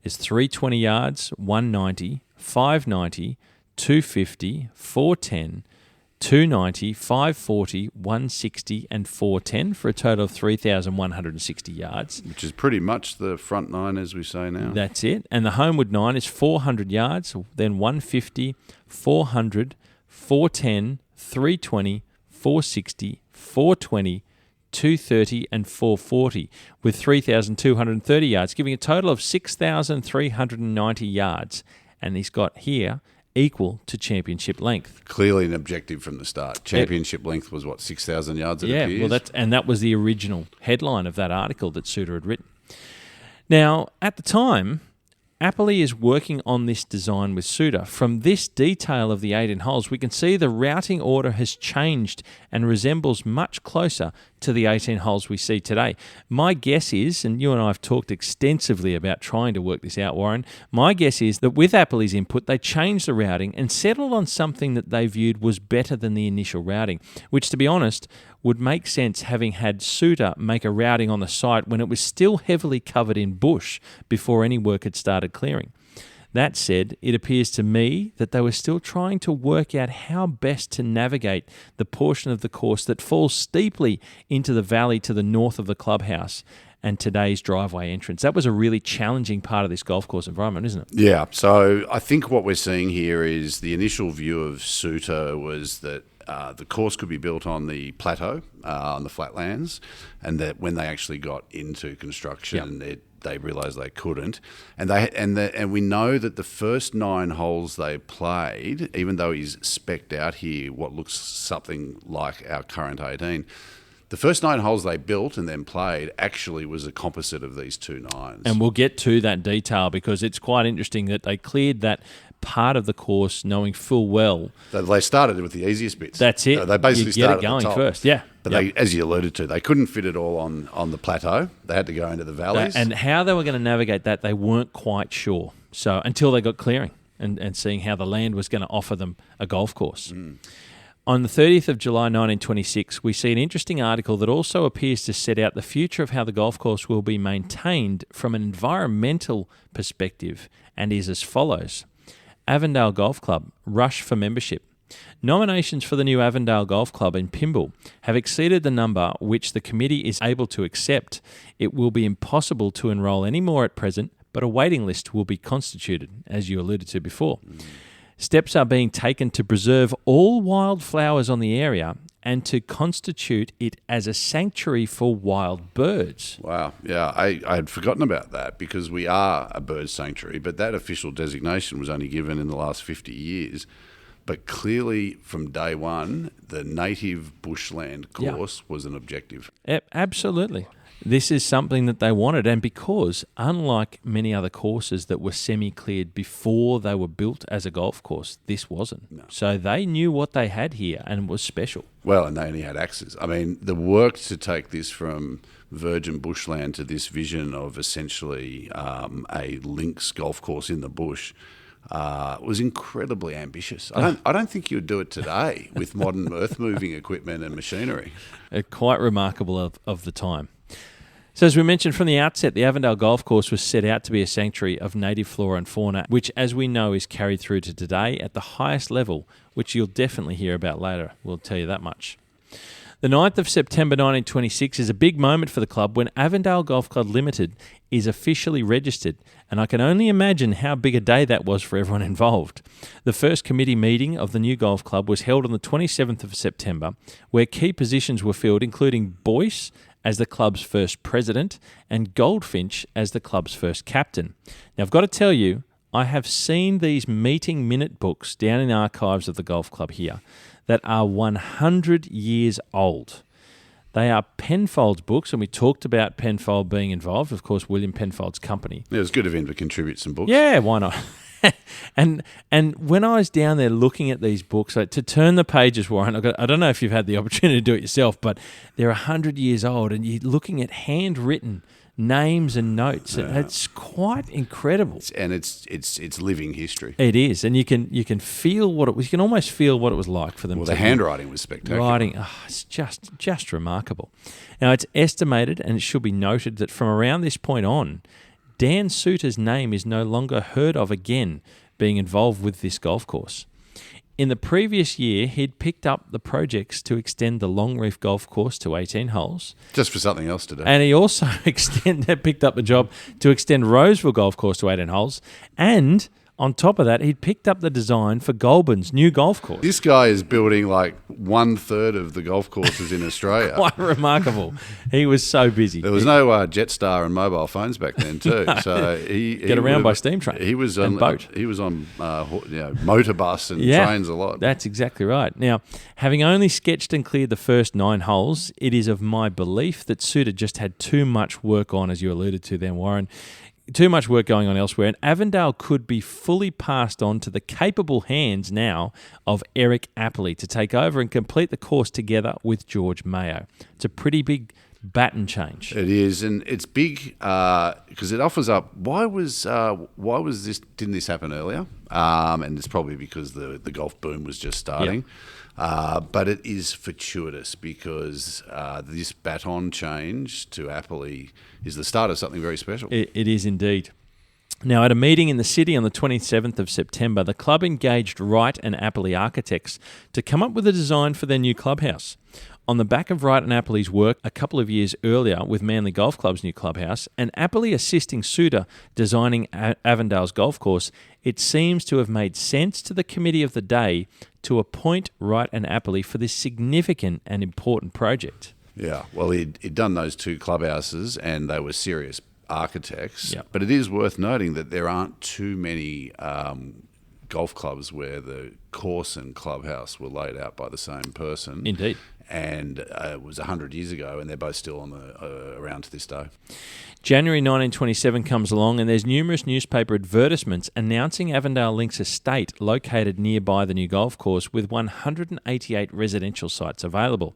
is 320 yards, 190, 590, 250, 410, 290, 540, 160 and 410 for a total of 3,160 yards. Which is pretty much the front 9, as we say now. That's it. And the homeward 9 is 400 yards, then 150, 400, 410, 320, 460, 420, 230 and 440 with 3,230 yards, giving a total of 6,390 yards. And he's got here equal to championship length. Clearly an objective from the start. Championship length was, 6,000 yards it appears? Yeah, well, that was the original headline of that article that Soutar had written. Now, at the time, Appley is working on this design with Soutar. From this detail of the 18 holes, we can see the routing order has changed and resembles much closer to the 18 holes we see today. My guess is, and you and I have talked extensively about trying to work this out, Warren, my guess is that with Appley's input, they changed the routing and settled on something that they viewed was better than the initial routing, which, to be honest, would make sense having had Soutar make a routing on the site when it was still heavily covered in bush before any work had started clearing. That said, it appears to me that they were still trying to work out how best to navigate the portion of the course that falls steeply into the valley to the north of the clubhouse and today's driveway entrance. That was a really challenging part of this golf course environment, isn't it? Yeah, so I think what we're seeing here is the initial view of Soutar was that the course could be built on the plateau, on the flatlands, and that when they actually got into construction, they realised they couldn't, and we know that the first 9 holes they played, even though he's specced out here what looks something like our current 18. The first 9 holes they built and then played actually was a composite of these 2 nines. And we'll get to that detail because it's quite interesting that they cleared that part of the course knowing full well. They started with the easiest bits. That's it. They basically you get started it going at the top. first, yeah. But they, as you alluded to, they couldn't fit it all on the plateau. They had to go into the valleys. And how they were going to navigate that, they weren't quite sure. So until they got clearing and seeing how the land was going to offer them a golf course. On the 30th of July 1926, we see an interesting article that also appears to set out the future of how the golf course will be maintained from an environmental perspective and is as follows. Avondale Golf Club, rush for membership. Nominations for the new Avondale Golf Club in Pymble have exceeded the number which the committee is able to accept. It will be impossible to enrol any more at present, but a waiting list will be constituted, as you alluded to before. Steps are being taken to preserve all wildflowers on the area and to constitute it as a sanctuary for wild birds. Wow, yeah, I had forgotten about that because we are a bird sanctuary, but that official designation was only given in the last 50 years. But clearly, from day one, the native bushland course was an objective. Absolutely. This is something that they wanted, and because, unlike many other courses that were semi-cleared before they were built as a golf course, this wasn't. No. So they knew what they had here, and it was special. Well, and they only had axes. I mean, the work to take this from virgin bushland to this vision of essentially a links golf course in the bush was incredibly ambitious. I don't think you'd do it today with modern earth-moving equipment and machinery. Quite remarkable of the time. So as we mentioned from the outset, the Avondale Golf Course was set out to be a sanctuary of native flora and fauna, which, as we know, is carried through to today at the highest level, which you'll definitely hear about later. We'll tell you that much. The 9th of September 1926 is a big moment for the club when Avondale Golf Club Limited is officially registered, and I can only imagine how big a day that was for everyone involved. The first committee meeting of the new golf club was held on the 27th of September, where key positions were filled, including Boyce as the club's first president and Goldfinch as the club's first captain. Now, I've got to tell you, I have seen these meeting minute books down in the archives of the golf club here that are 100 years old. They are Penfold's books, and we talked about Penfold being involved, of course, William Penfold's company. It was good of him to contribute some books. Yeah, why not? And when I was down there looking at these books, to turn the pages, Warren, I don't know if you've had the opportunity to do it yourself, but they're 100 years old, and you're looking at handwritten names and notes. Yeah. It's quite incredible. It's living history. It is, and you can feel what it was. You can almost feel what it was like for them. Well, the handwriting was spectacular. It's just remarkable. Now, it's estimated, and it should be noted, that from around this point on, Dan Soutar's name is no longer heard of again being involved with this golf course. In the previous year, he'd picked up the projects to extend the Longreef Golf Course to 18 holes. Just for something else to do. And he also picked up the job to extend Roseville Golf Course to 18 holes. And on top of that, he'd picked up the design for Goulburn's new golf course. This guy is building like 1/3 of the golf courses in Australia. Quite remarkable. He was so busy. There was no Jetstar and mobile phones back then too. No. So he get around by steam train. He was on boat. He was on motor bus and trains a lot. That's exactly right. Now, having only sketched and cleared the first 9 holes, it is of my belief that Soutar just had too much work on, as you alluded to then, Warren. Too much work going on elsewhere, and Avondale could be fully passed on to the capable hands now of Eric Appley to take over and complete the course together with George Mayo. It's a pretty big baton change. It is, and it's big because it offers up. Why was this? Didn't this happen earlier? And it's probably because the golf boom was just starting. Yep. But it is fortuitous because this baton change to Appley is the start of something very special. It is indeed. Now, at a meeting in the city on the 27th of September, the club engaged Wright and Appley Architects to come up with a design for their new clubhouse. On the back of Wright and Appley's work a couple of years earlier with Manly Golf Club's new clubhouse, and Appley assisting Soutar designing Avondale's golf course, it seems to have made sense to the committee of the day to appoint Wright and Appley for this significant and important project. Yeah, well, he'd done those two clubhouses, and they were serious architects. Yep. But it is worth noting that there aren't too many golf clubs where the course and clubhouse were laid out by the same person. Indeed. And it was 100 years ago, and they're both still on the around to this day. January 1927 comes along, and there's numerous newspaper advertisements announcing Avondale Links estate located nearby the new golf course with 188 residential sites available.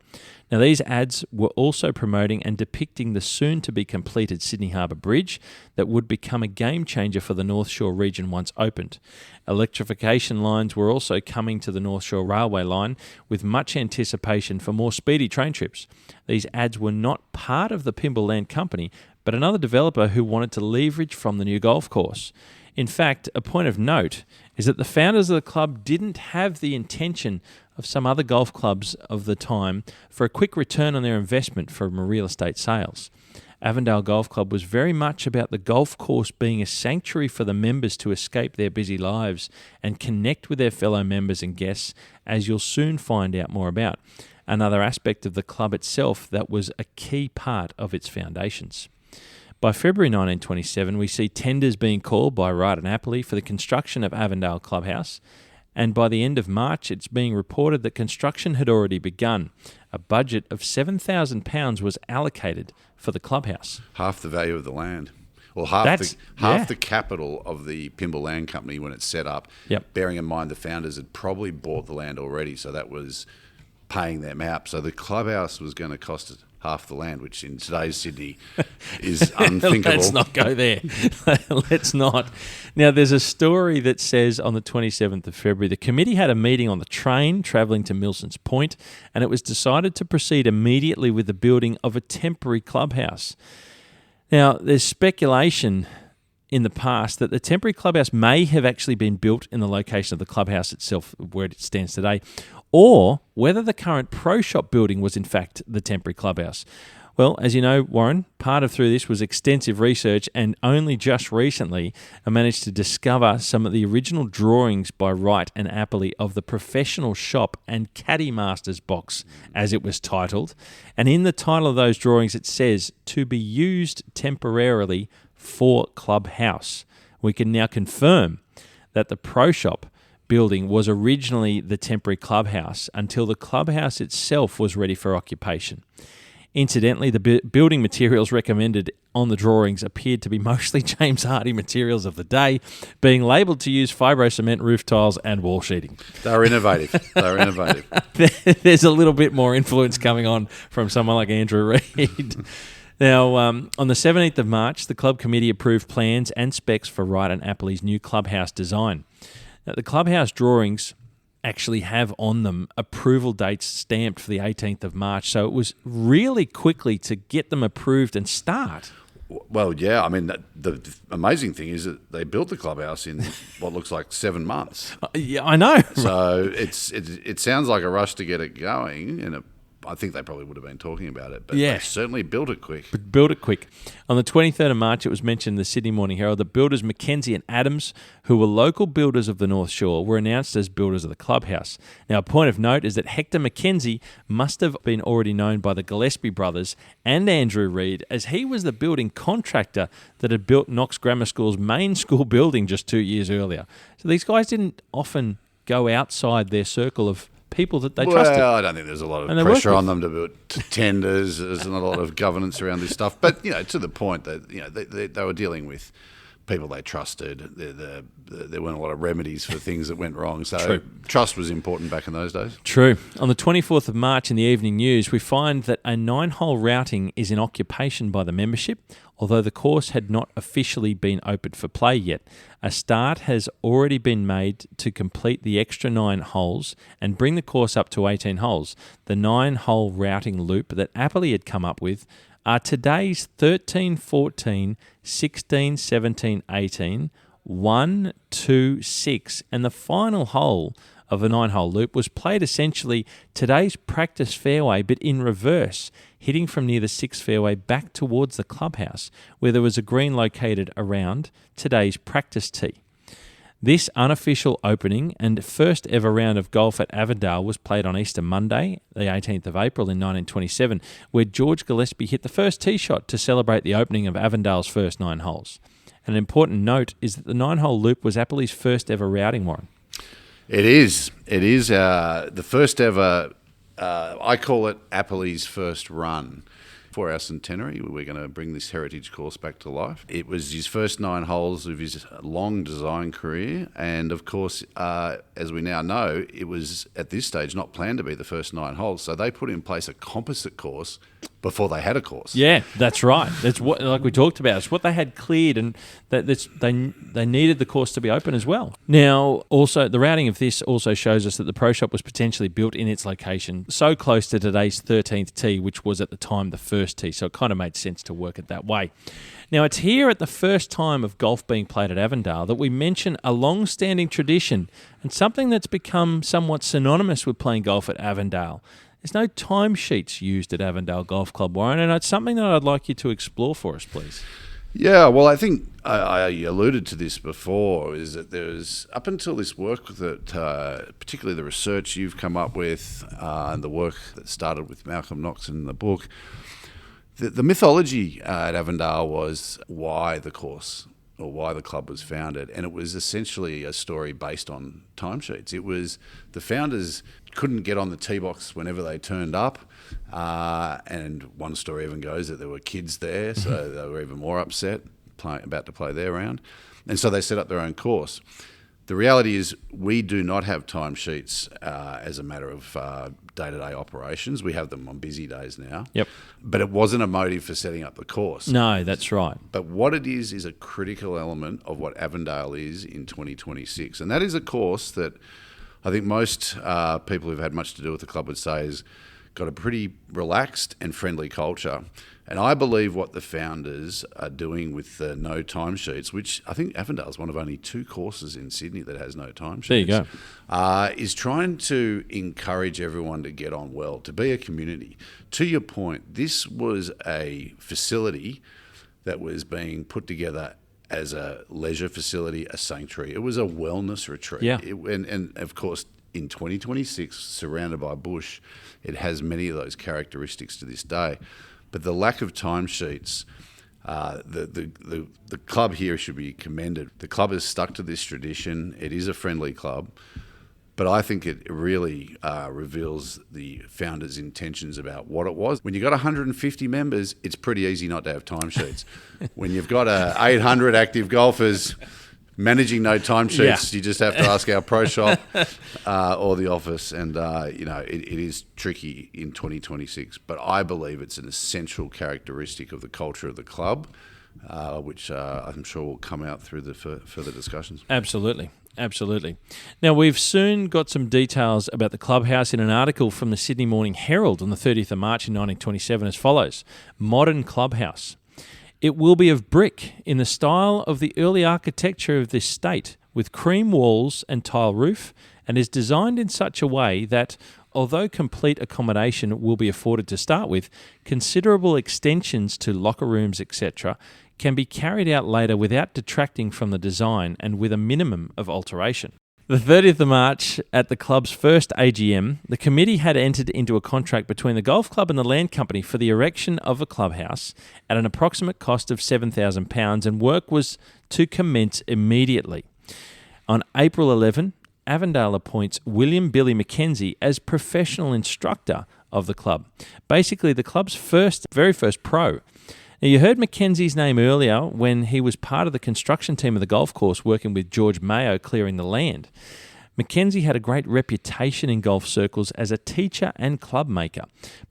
Now, these ads were also promoting and depicting the soon-to-be-completed Sydney Harbour Bridge that would become a game-changer for the North Shore region once opened. Electrification lines were also coming to the North Shore Railway line with much anticipation for more speedy train trips. These ads were not part of the Pymble Land Company, but another developer who wanted to leverage from the new golf course. In fact, a point of note is that the founders of the club didn't have the intention of some other golf clubs of the time for a quick return on their investment from real estate sales. Avondale Golf Club was very much about the golf course being a sanctuary for the members to escape their busy lives and connect with their fellow members and guests, as you'll soon find out more about. Another aspect of the club itself that was a key part of its foundations. By February 1927, we see tenders being called by Wright and Appley for the construction of Avondale Clubhouse, and by the end of March, it's being reported that construction had already begun. A budget of £7,000 was allocated for the clubhouse. Half the value of the land. Well, half the capital of the Pymble Land Company when it's set up. Yep. Bearing in mind the founders had probably bought the land already, so that was paying them out. So the clubhouse was going to cost half the land, which in today's Sydney is unthinkable. Let's not go there. Let's not. Now, there's a story that says on the 27th of February, the committee had a meeting on the train travelling to Milson's Point, and it was decided to proceed immediately with the building of a temporary clubhouse. Now, there's speculation in the past that the temporary clubhouse may have actually been built in the location of the clubhouse itself, where it stands today, or whether the current pro shop building was in fact the temporary clubhouse. Well, as you know, Warren, part of through this was extensive research, and only just recently I managed to discover some of the original drawings by Wright and Appley of the professional shop and caddy master's box, as it was titled. And in the title of those drawings it says, "To be used temporarily for clubhouse." We can now confirm that the pro shop building was originally the temporary clubhouse until the clubhouse itself was ready for occupation. Incidentally, the building materials recommended on the drawings appeared to be mostly James Hardie materials of the day, being labelled to use fibro cement roof tiles and wall sheeting. They were innovative. There's a little bit more influence coming on from someone like Andrew Reid. Now, on the 17th of March, the club committee approved plans and specs for Wright and Appley's new clubhouse design. Now, the clubhouse drawings actually have on them approval dates stamped for the 18th of March, so it was really quickly to get them approved and start. Well, yeah, I mean, the amazing thing is that they built the clubhouse in what looks like 7 months. Yeah, I know. So it sounds like a rush to get it going, and I think they probably would have been talking about it, but they certainly built it quick. On the 23rd of March, it was mentioned in the Sydney Morning Herald that builders Mackenzie and Adams, who were local builders of the North Shore, were announced as builders of the clubhouse. Now, a point of note is that Hector Mackenzie must have been already known by the Gillespie brothers and Andrew Reid, as he was the building contractor that had built Knox Grammar School's main school building just 2 years earlier. So these guys didn't often go outside their circle of people that they trusted. Well, I don't think there's a lot of pressure on them to build tenders. There's not a lot of governance around this stuff. But, to the point that, they were dealing with people they trusted. There weren't a lot of remedies for things that went wrong. So True. Trust was important back in those days. True. On the 24th of March in the Evening News, we find that a 9-hole routing is in occupation by the membership, although the course had not officially been opened for play yet. A start has already been made to complete the extra 9 holes and bring the course up to 18 holes. The 9-hole routing loop that Appley had come up with are today's 13, 14, 16, 17, 18, 1, 2, 6, and the final hole of a 9-hole loop was played essentially today's practice fairway, but in reverse, hitting from near the 6th fairway back towards the clubhouse, where there was a green located around today's practice tee. This unofficial opening and first ever round of golf at Avondale was played on Easter Monday, the 18th of April in 1927, where George Gillespie hit the first tee shot to celebrate the opening of Avondale's first 9 holes. An important note is that the 9-hole loop was Appley's first ever routing, Warren. It is. It is the first ever, I call it Appley's first run. For our centenary, we're going to bring this heritage course back to life. It was his first 9 holes of his long design career, and of course, as we now know, it was at this stage not planned to be the first 9 holes, so they put in place a composite course before they had a course. Yeah, that's right. That's what, like we talked about, it's what they had cleared, and they needed the course to be open as well. Now, also, the routing of this also shows us that the Pro Shop was potentially built in its location so close to today's 13th tee, which was at the time the first tee, so it kind of made sense to work it that way. Now, it's here at the first time of golf being played at Avondale that we mention a long-standing tradition and something that's become somewhat synonymous with playing golf at Avondale. There's no timesheets used at Avondale Golf Club, Warren, and it's something that I'd like you to explore for us, please. Yeah, well, I think I alluded to this before, is that there's, up until this work that, particularly the research you've come up with, and the work that started with Malcolm Knox in the book, the mythology at Avondale was why the course or why the club was founded, and it was essentially a story based on timesheets. It was the founders couldn't get on the tee box whenever they turned up, and one story even goes that there were kids there, so they were even more upset about to play their round, and so they set up their own course. The reality is we do not have timesheets as a matter of day-to-day operations. We have them on busy days now. Yep. But it wasn't a motive for setting up the course. No, that's right. But what it is a critical element of what Avondale is in 2026. And that is a course that I think most people who've had much to do with the club would say has got a pretty relaxed and friendly culture. And I believe what the founders are doing with the no timesheets, which I think Avondale is one of only 2 courses in Sydney that has no timesheets. There you go. Is trying to encourage everyone to get on well, to be a community. To your point, this was a facility that was being put together as a leisure facility, a sanctuary. It was a wellness retreat. Yeah. And of course, in 2026, surrounded by bush, it has many of those characteristics to this day. But the lack of timesheets, the club here should be commended. The club has stuck to this tradition. It is a friendly club, but I think it really reveals the founders' intentions about what it was. When you've got 150 members, it's pretty easy not to have timesheets. When you've got 800 active golfers managing no timesheets, you just have to ask our Pro Shop or the office, and it is tricky in 2026. But I believe it's an essential characteristic of the culture of the club, which I'm sure will come out through the further discussions. Absolutely. Now, we've soon got some details about the clubhouse in an article from the Sydney Morning Herald on the 30th of March in 1927 as follows. Modern clubhouse. It will be of brick in the style of the early architecture of this state, with cream walls and tile roof, and is designed in such a way that, although complete accommodation will be afforded to start with, considerable extensions to locker rooms, etc., can be carried out later without detracting from the design and with a minimum of alteration. The 30th of March, at the club's first AGM, the committee had entered into a contract between the golf club and the land company for the erection of a clubhouse at an approximate cost of £7,000, and work was to commence immediately. On April 11, Avondale appoints William Billy Mackenzie as professional instructor of the club, basically the club's very first pro. Now, you heard Mackenzie's name earlier when he was part of the construction team of the golf course working with George Mayo clearing the land. Mackenzie had a great reputation in golf circles as a teacher and club maker.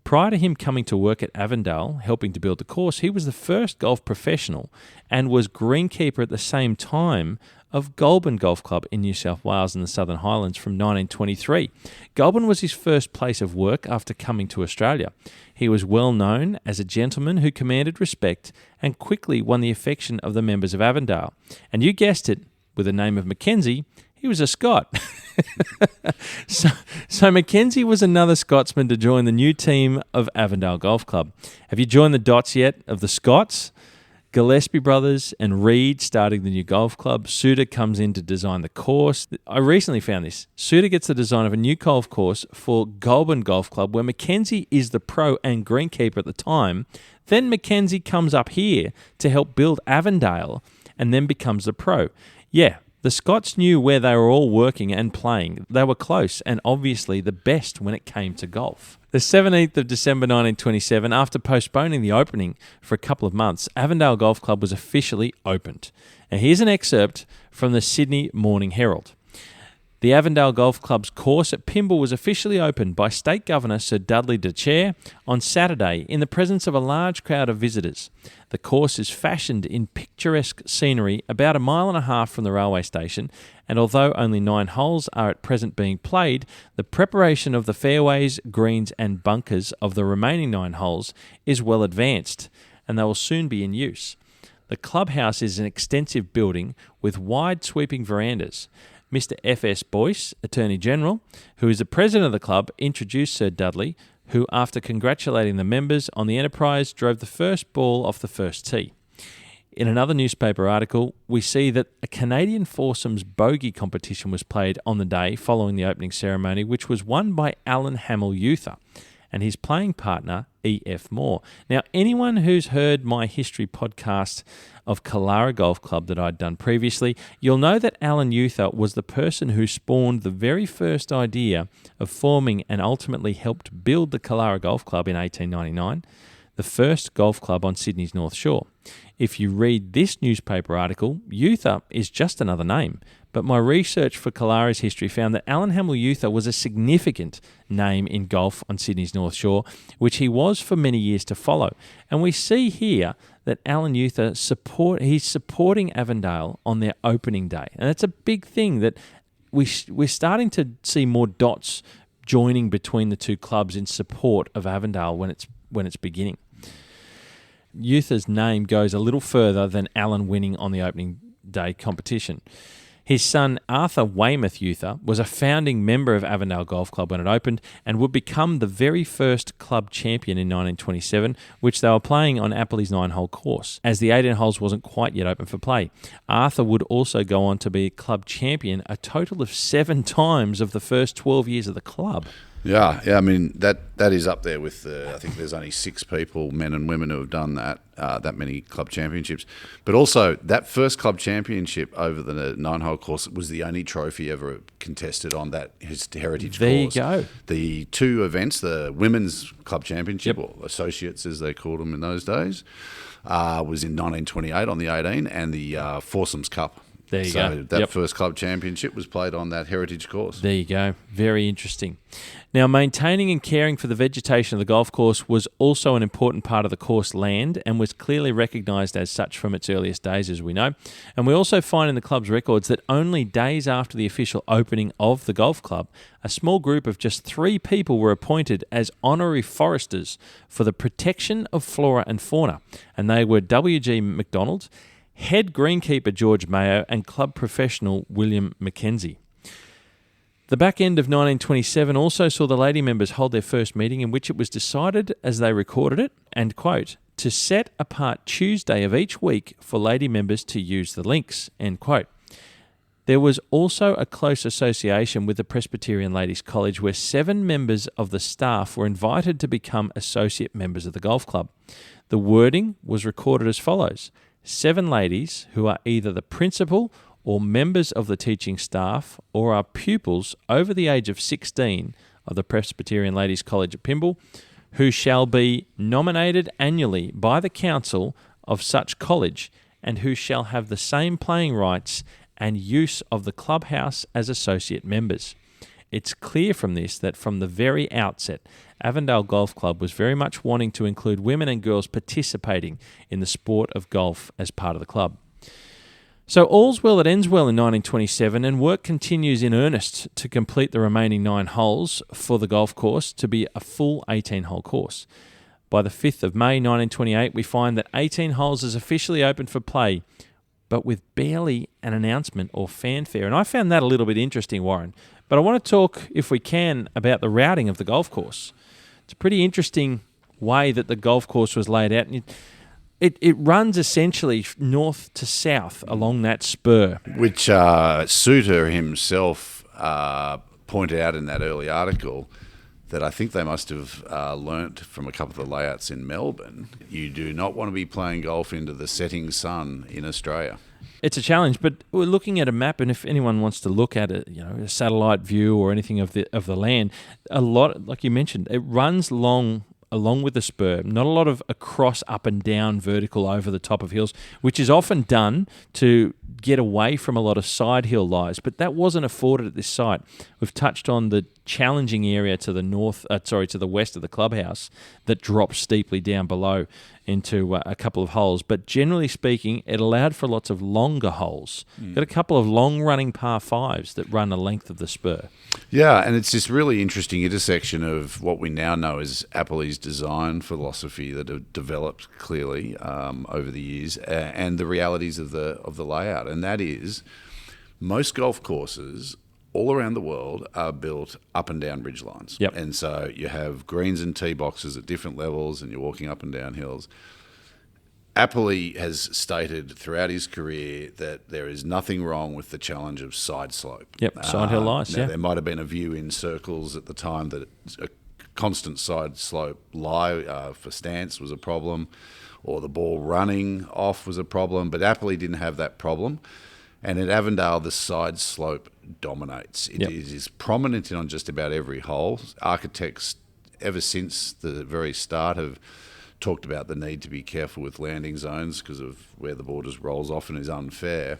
Prior to him coming to work at Avondale, helping to build the course, he was the first golf professional and was greenkeeper at the same time of Goulburn Golf Club in New South Wales in the Southern Highlands from 1923. Goulburn was his first place of work after coming to Australia. He was well known as a gentleman who commanded respect and quickly won the affection of the members of Avondale. And you guessed it, with the name of Mackenzie, he was a Scot. So Mackenzie was another Scotsman to join the new team of Avondale Golf Club. Have you joined the dots yet of the Scots? Gillespie brothers and Reed starting the new golf club. Soutar comes in to design the course. I recently found this. Soutar gets the design of a new golf course for Goulburn Golf Club, where Mackenzie is the pro and greenkeeper at the time. Then Mackenzie comes up here to help build Avondale and then becomes the pro. Yeah, the Scots knew where they were all working and playing. They were close and obviously the best when it came to golf. The 17th of December 1927, after postponing the opening for a couple of months, Avondale Golf Club was officially opened. Now here's an excerpt from the Sydney Morning Herald. The Avondale Golf Club's course at Pymble was officially opened by State Governor Sir Dudley de Chair on Saturday in the presence of a large crowd of visitors. The course is fashioned in picturesque scenery about 1.5 miles from the railway station, and although only 9 holes are at present being played, the preparation of the fairways, greens and bunkers of the remaining 9 holes is well advanced, and they will soon be in use. The clubhouse is an extensive building with wide sweeping verandas. Mr. F.S. Boyce, Attorney General, who is the president of the club, introduced Sir Dudley, who, after congratulating the members on the enterprise, drove the first ball off the first tee. In another newspaper article, we see that a Canadian foursomes bogey competition was played on the day following the opening ceremony, which was won by Alan Hamill-Youther and his playing partner, E.F. Moore. Now, anyone who's heard my history podcast of Killara Golf Club that I'd done previously, you'll know that Alan Youther was the person who spawned the very first idea of forming and ultimately helped build the Killara Golf Club in 1899, the first golf club on Sydney's North Shore. If you read this newspaper article, Youther is just another name, but my research for Killara's history found that Alan Hamill-Youther was a significant name in golf on Sydney's North Shore, which he was for many years to follow. And we see here that Alan Youther he's supporting Avondale on their opening day. And that's a big thing that we're starting to see more dots joining between the two clubs in support of Avondale when it's beginning. Youther's name goes a little further than Alan winning on the opening day competition. His son, Arthur Weymouth Youther, was a founding member of Avondale Golf Club when it opened and would become the very first club champion in 1927, which they were playing on Appley's 9-hole course, as the 18 holes wasn't quite yet open for play. Arthur would also go on to be club champion a total of 7 times of the first 12 years of the club. Yeah. I mean, that is up there with, I think there's only 6 people, men and women, who have done that many club championships. But also, that first club championship over the 9-hole course was the only trophy ever contested on that heritage course. There you go. The 2 events, the women's club championship, or associates as they called them in those days, was in 1928 on the 18, and the foursomes cup. There you go. That first club championship was played on that heritage course. There you go. Very interesting. Now, maintaining and caring for the vegetation of the golf course was also an important part of the course land and was clearly recognised as such from its earliest days, as we know. And we also find in the club's records that only days after the official opening of the golf club, a small group of just 3 people were appointed as honorary foresters for the protection of flora and fauna. And they were W.G. MacDonald, head greenkeeper George Mayo, and club professional William Mackenzie. The back end of 1927 also saw the lady members hold their first meeting, in which it was decided, as they recorded it, and quote, to set apart Tuesday of each week for lady members to use the links, end quote. There was also a close association with the Presbyterian Ladies' College, where 7 members of the staff were invited to become associate members of the golf club. The wording was recorded as follows: 7 ladies who are either the principal or members of the teaching staff or are pupils over the age of 16 of the Presbyterian Ladies' College at Pymble, who shall be nominated annually by the council of such college and who shall have the same playing rights and use of the clubhouse as associate members. It's clear from this that from the very outset, Avondale Golf Club was very much wanting to include women and girls participating in the sport of golf as part of the club. So all's well that ends well in 1927, and work continues in earnest to complete the remaining 9 holes for the golf course to be a full 18-hole course. By the 5th of May 1928, we find that 18 holes is officially open for play, but with barely an announcement or fanfare. And I found that a little bit interesting, Warren. But I want to talk, if we can, about the routing of the golf course. It's a pretty interesting way that the golf course was laid out. And it runs essentially north to south along that spur. Which Soutar himself pointed out in that early article that I think they must have learnt from a couple of the layouts in Melbourne. You do not want to be playing golf into the setting sun in Australia. It's a challenge, but we're looking at a map, and if anyone wants to look at it, a satellite view or anything of the land, a lot, like you mentioned, it runs along with the spur. Not a lot of across, up and down, vertical over the top of hills, which is often done to get away from a lot of side hill lies, but that wasn't afforded at this site. We've touched on the challenging area to the west of the clubhouse that drops steeply down below into a couple of holes, but generally speaking, it allowed for lots of longer holes. Got a couple of long-running par fives that run the length of the spur. Yeah, and it's this really interesting intersection of what we now know as Appley's design philosophy that have developed clearly over the years, and the realities of the layout, and that is most golf courses all around the world are built up and down ridge lines. Yep. And so you have greens and tee boxes at different levels and you're walking up and down hills. Appley has stated throughout his career that there is nothing wrong with the challenge of side slope. Yep, side hill lies, now, yeah. There might have been a view in circles at the time that a constant side slope lie for stance was a problem, or the ball running off was a problem, but Appley didn't have that problem. And at Avondale, the side slope dominates. It is prominent on just about every hole. Architects, ever since the very start, have talked about the need to be careful with landing zones because of where the ball just rolls off and is unfair.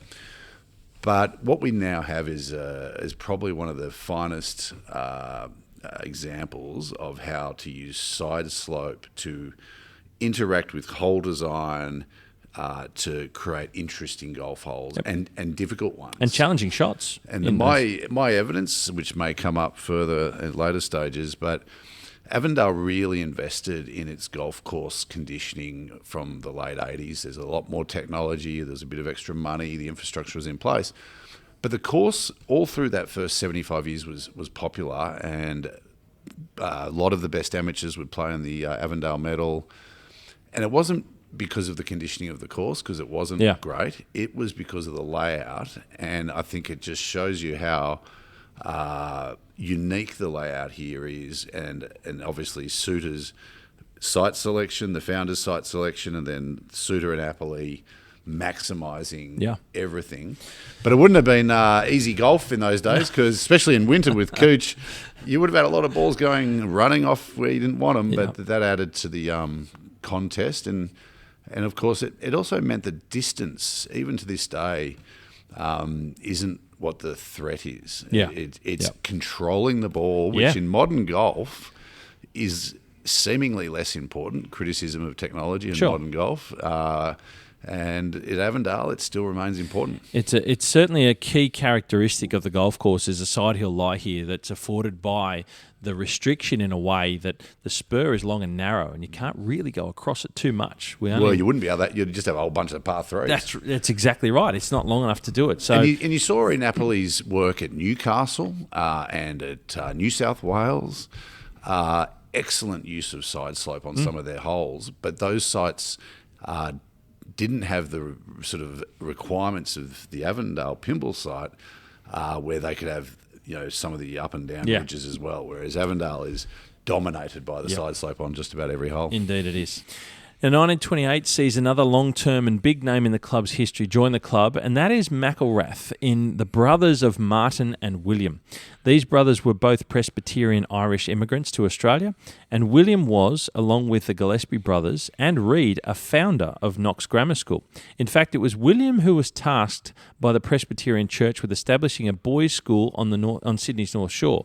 But what we now have is probably one of the finest examples of how to use side slope to interact with hole design, to create interesting golf holes and difficult ones. And challenging shots. And my evidence, which may come up further at later stages, but Avondale really invested in its golf course conditioning from the late 80s. There's a lot more technology, there's a bit of extra money, the infrastructure was in place. But the course, all through that first 75 years, was popular, and a lot of the best amateurs would play in the Avondale Medal. And it wasn't because of the conditioning of the course, because it wasn't great. It was because of the layout, and I think it just shows you how unique the layout here is, and obviously Soutar's site selection, the founder's site selection, and then Soutar and Appley maximising everything. But it wouldn't have been easy golf in those days, because especially in winter with Cooch, you would have had a lot of balls running off where you didn't want them, but that added to the contest. And of course, it also meant that distance, even to this day, isn't what the threat is. It's controlling the ball, which in modern golf is seemingly less important. Criticism of technology in modern golf. And at Avondale, it still remains important. It's certainly a key characteristic of the golf course is a side hill lie here that's afforded by the restriction in a way that the spur is long and narrow and you can't really go across it too much. Well, you wouldn't be able to. You'd just have a whole bunch of par threes. That's exactly right. It's not long enough to do it. So, and you saw in Appley's work at Newcastle and at New South Wales, excellent use of side slope on some of their holes, but those sites didn't have the sort of requirements of the Avondale Pimble site, where they could have some of the up and down ridges as well. Whereas Avondale is dominated by the side slope on just about every hole. Indeed, it is. Now, 1928 sees another long-term and big name in the club's history join the club, and that is McElrath in the brothers of Martin and William. These brothers were both Presbyterian Irish immigrants to Australia, and William was, along with the Gillespie brothers and Reed, a founder of Knox Grammar School. In fact, it was William who was tasked by the Presbyterian Church with establishing a boys' school on Sydney's North Shore.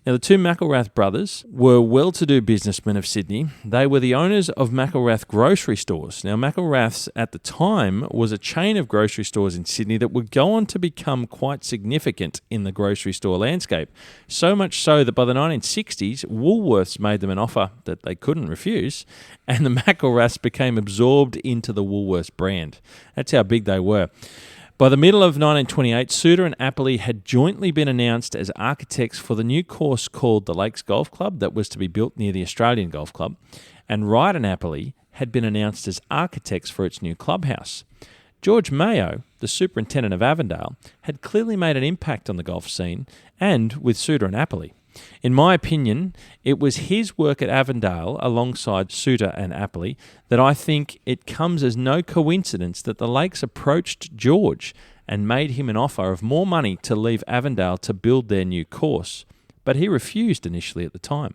Now, the two McElrath brothers were well-to-do businessmen of Sydney. They were the owners of McElrath grocery stores. Now, McElrath's at the time was a chain of grocery stores in Sydney that would go on to become quite significant in the grocery store landscape. So much so that by the 1960s, Woolworths made them an offer that they couldn't refuse, and the McElraths became absorbed into the Woolworths brand. That's how big they were. By the middle of 1928, Soutar and Appley had jointly been announced as architects for the new course called the Lakes Golf Club that was to be built near the Australian Golf Club, and Wright and Appley had been announced as architects for its new clubhouse. George Mayo, the superintendent of Avondale, had clearly made an impact on the golf scene, and with Soutar and Appley. In my opinion, it was his work at Avondale alongside Soutar and Appley that I think it comes as no coincidence that the Lakes approached George and made him an offer of more money to leave Avondale to build their new course, but he refused initially at the time.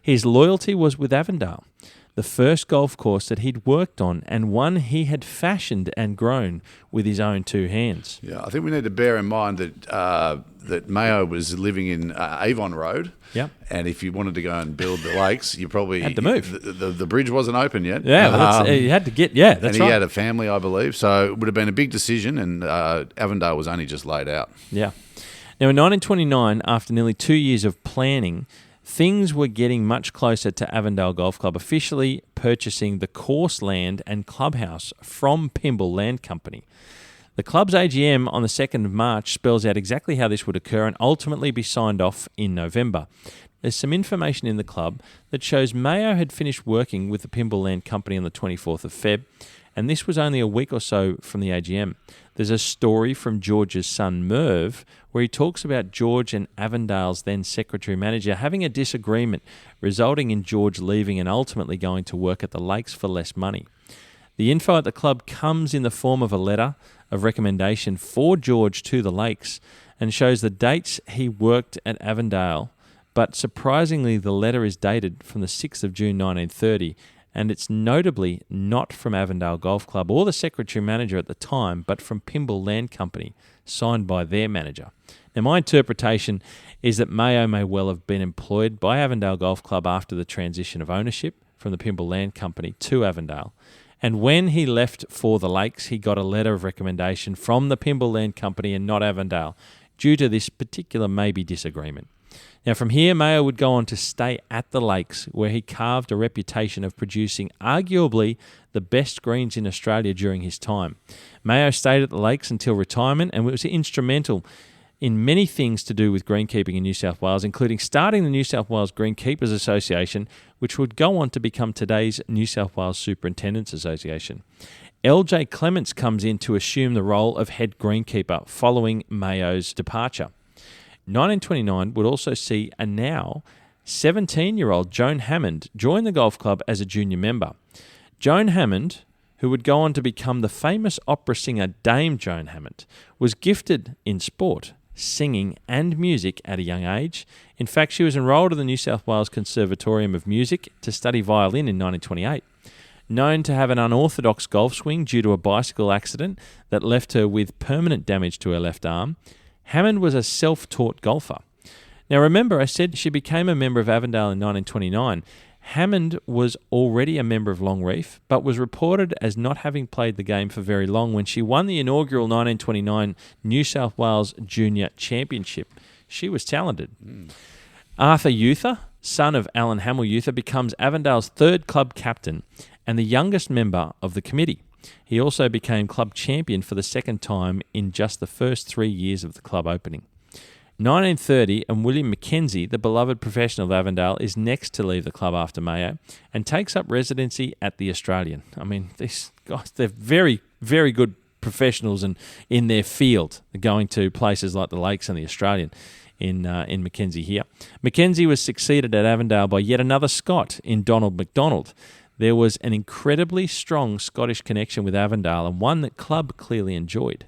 His loyalty was with Avondale, the first golf course that he'd worked on and one he had fashioned and grown with his own two hands. Yeah, I think we need to bear in mind that Mayo was living in Avon Road. Yeah. And if you wanted to go and build the lakes, you probably had to move. The bridge wasn't open yet. Yeah, you had to get. Yeah, that's and right. he had a family, I believe, so it would have been a big decision. And Avondale was only just laid out. Yeah. Now in 1929, after nearly 2 years of planning, things were getting much closer to Avondale Golf Club officially purchasing the course land and clubhouse from Pymble Land Company. The club's AGM on the 2nd of March spells out exactly how this would occur and ultimately be signed off in November. There's some information in the club that shows Mayo had finished working with the Pymble Land Company on the 24th of Feb, and this was only a week or so from the AGM. There's a story from George's son Merv where he talks about George and Avondale's then secretary-manager having a disagreement resulting in George leaving and ultimately going to work at the Lakes for less money. The info at the club comes in the form of a letter of recommendation for George to the Lakes and shows the dates he worked at Avondale, but surprisingly the letter is dated from the 6th of June 1930, and it's notably not from Avondale Golf Club or the secretary-manager at the time, but from Pymble Land Company, signed by their manager. Now, my interpretation is that Mayo may well have been employed by Avondale Golf Club after the transition of ownership from the Pymble Land Company to Avondale, and when he left for the Lakes, he got a letter of recommendation from the Pymble Land Company and not Avondale, due to this particular maybe disagreement. Now, from here, Mayo would go on to stay at the Lakes, where he carved a reputation of producing arguably the best greens in Australia during his time. Mayo stayed at the Lakes until retirement and was instrumental in many things to do with greenkeeping in New South Wales, including starting the New South Wales Greenkeepers Association, which would go on to become today's New South Wales Superintendents Association. LJ Clements comes in to assume the role of head greenkeeper following Mayo's departure. 1929 would also see a now 17-year-old Joan Hammond join the golf club as a junior member. Joan Hammond, who would go on to become the famous opera singer Dame Joan Hammond, was gifted in sport, singing and music at a young age. In fact, she was enrolled at the New South Wales Conservatorium of Music to study violin in 1928. Known to have an unorthodox golf swing due to a bicycle accident that left her with permanent damage to her left arm, Hammond was a self-taught golfer. Now remember, I said she became a member of Avondale in 1929. Hammond was already a member of Longreef, but was reported as not having played the game for very long when she won the inaugural 1929 New South Wales Junior Championship. She was talented. Arthur Euther, son of Alan Hamill Euther, becomes Avondale's third club captain and the youngest member of the committee. He also became club champion for the second time in just the first 3 years of the club opening. 1930, and William Mackenzie, the beloved professional of Avondale, is next to leave the club after Mayo and takes up residency at the Australian. I mean, these guys, they're very, very good professionals and in their field, going to places like the Lakes and the Australian in Mackenzie here. Mackenzie was succeeded at Avondale by yet another Scot in Donald MacDonald. There was an incredibly strong Scottish connection with Avondale and one that club clearly enjoyed.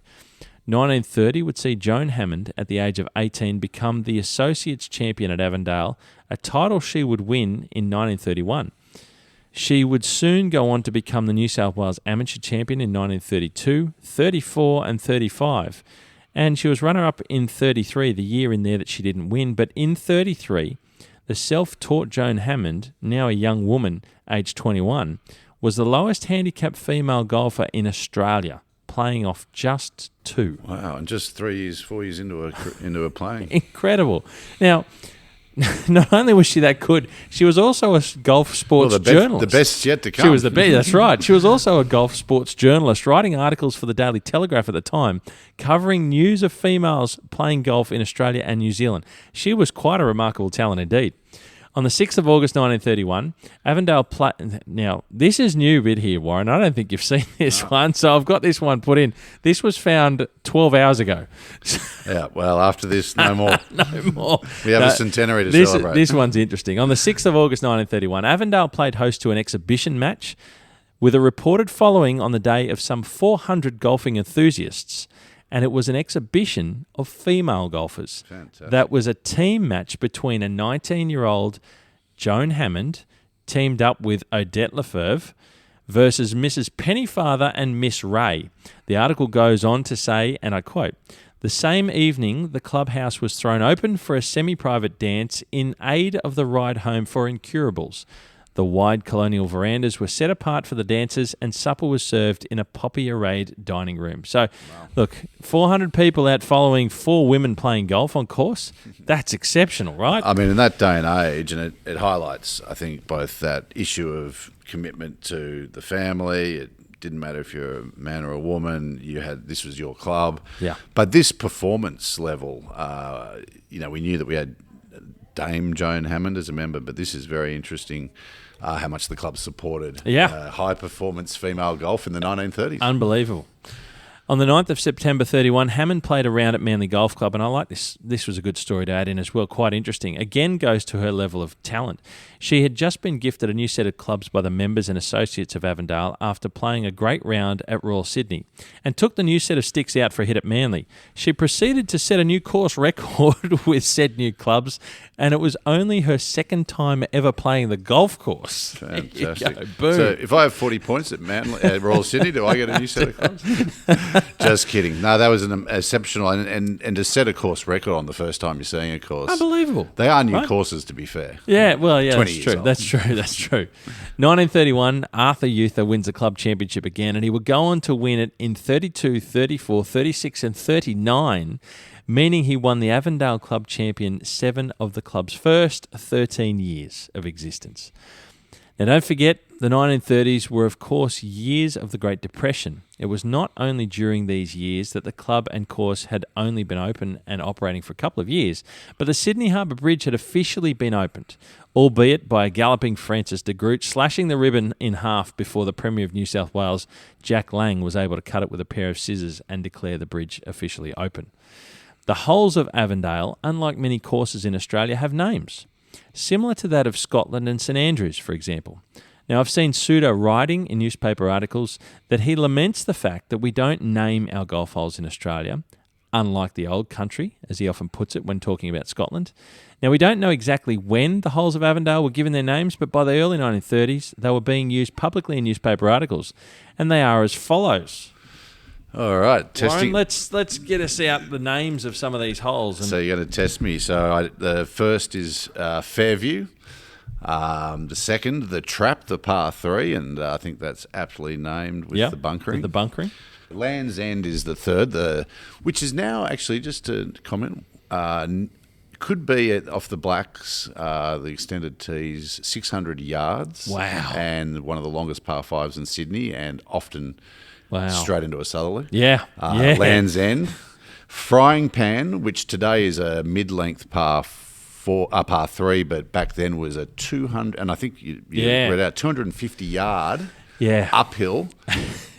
1930 would see Joan Hammond, at the age of 18, become the Associates Champion at Avondale, a title she would win in 1931. She would soon go on to become the New South Wales Amateur Champion in 1932, 34 and 35. And she was runner-up in 33, the year in there that she didn't win. But in 33, the self-taught Joan Hammond, now a young woman, aged 21, was the lowest handicapped female golfer in Australia, playing off just 2. Wow, and just 4 years into her playing. Incredible. Now, not only was she that good, she was also a golf sports journalist. The best yet to come. She was the best, that's right. She was also a golf sports journalist, writing articles for the Daily Telegraph at the time, covering news of females playing golf in Australia and New Zealand. She was quite a remarkable talent indeed. On the 6th of August 1931, Avondale played... Now, this is new bit here, Warren. I don't think you've seen this one, so I've got this one put in. This was found 12 hours ago. Yeah, well, after this, no more. No more. We have a centenary to celebrate. This one's interesting. On the 6th of August 1931, Avondale played host to an exhibition match with a reported following on the day of some 400 golfing enthusiasts. And it was an exhibition of female golfers. Fantastic. That was a team match between a 19-year-old Joan Hammond, teamed up with Odette Lefebvre, versus Mrs. Pennyfather and Miss Ray. The article goes on to say, and I quote, "The same evening, the clubhouse was thrown open for a semi-private dance in aid of the ride home for incurables. The wide colonial verandas were set apart for the dancers, and supper was served in a poppy-arrayed dining room." So, Look, 400 people out following 4 women playing golf on course. That's exceptional, right? I mean, in that day and age, and it highlights, I think, both that issue of commitment to the family. It didn't matter if you're a man or a woman. This was your club. Yeah. But this performance level, we knew that we had Dame Joan Hammond as a member, but this is very interesting. How much the club supported high-performance female golf in the 1930s. Unbelievable. On the 9th of September 31, Hammond played a round at Manly Golf Club, and I like this. This was a good story to add in as well, quite interesting. Again, goes to her level of talent. She had just been gifted a new set of clubs by the members and associates of Avondale after playing a great round at Royal Sydney, and took the new set of sticks out for a hit at Manly. She proceeded to set a new course record with said new clubs, and it was only her second time ever playing the golf course. Fantastic. Boom. So if I have 40 points at Royal Sydney, do I get a new set of clubs? Just kidding. No, that was an exceptional, and to set a course record on the first time you're seeing a course. Unbelievable. They are new courses, to be fair. Yeah, well, yeah, that's 20 true. years old. That's true. 1931, Arthur Youther wins the club championship again, and he would go on to win it in 32, 34, 36 and 39, meaning he won the Avondale Club champion 7 of the club's first 13 years of existence. Now, don't forget, the 1930s were, of course, years of the Great Depression. It was not only during these years that the club and course had only been open and operating for a couple of years, but the Sydney Harbour Bridge had officially been opened, albeit by a galloping Francis de Groot slashing the ribbon in half before the Premier of New South Wales, Jack Lang, was able to cut it with a pair of scissors and declare the bridge officially open. The holes of Avondale, unlike many courses in Australia, have names, similar to that of Scotland and St Andrews, for example. Now, I've seen Soutar writing in newspaper articles that he laments the fact that we don't name our golf holes in Australia, unlike the old country, as he often puts it when talking about Scotland. Now, we don't know exactly when the holes of Avondale were given their names, but by the early 1930s, they were being used publicly in newspaper articles, and they are as follows. All right, testing. Warren, let's get us out the names of some of these holes. So you're going to test me. So the first is Fairview. The second, the Trap, the par 3, and I think that's aptly named with the bunkering. With the bunkering. Land's End is the third, which is now actually, just to comment, could be off the blacks, the extended tees, 600 yards. Wow. And one of the longest par 5s in Sydney, and often straight into a southerly. Yeah. Land's End. Frying Pan, which today is a mid-length par 3, but back then was a 200, and I think you read out 250 yard uphill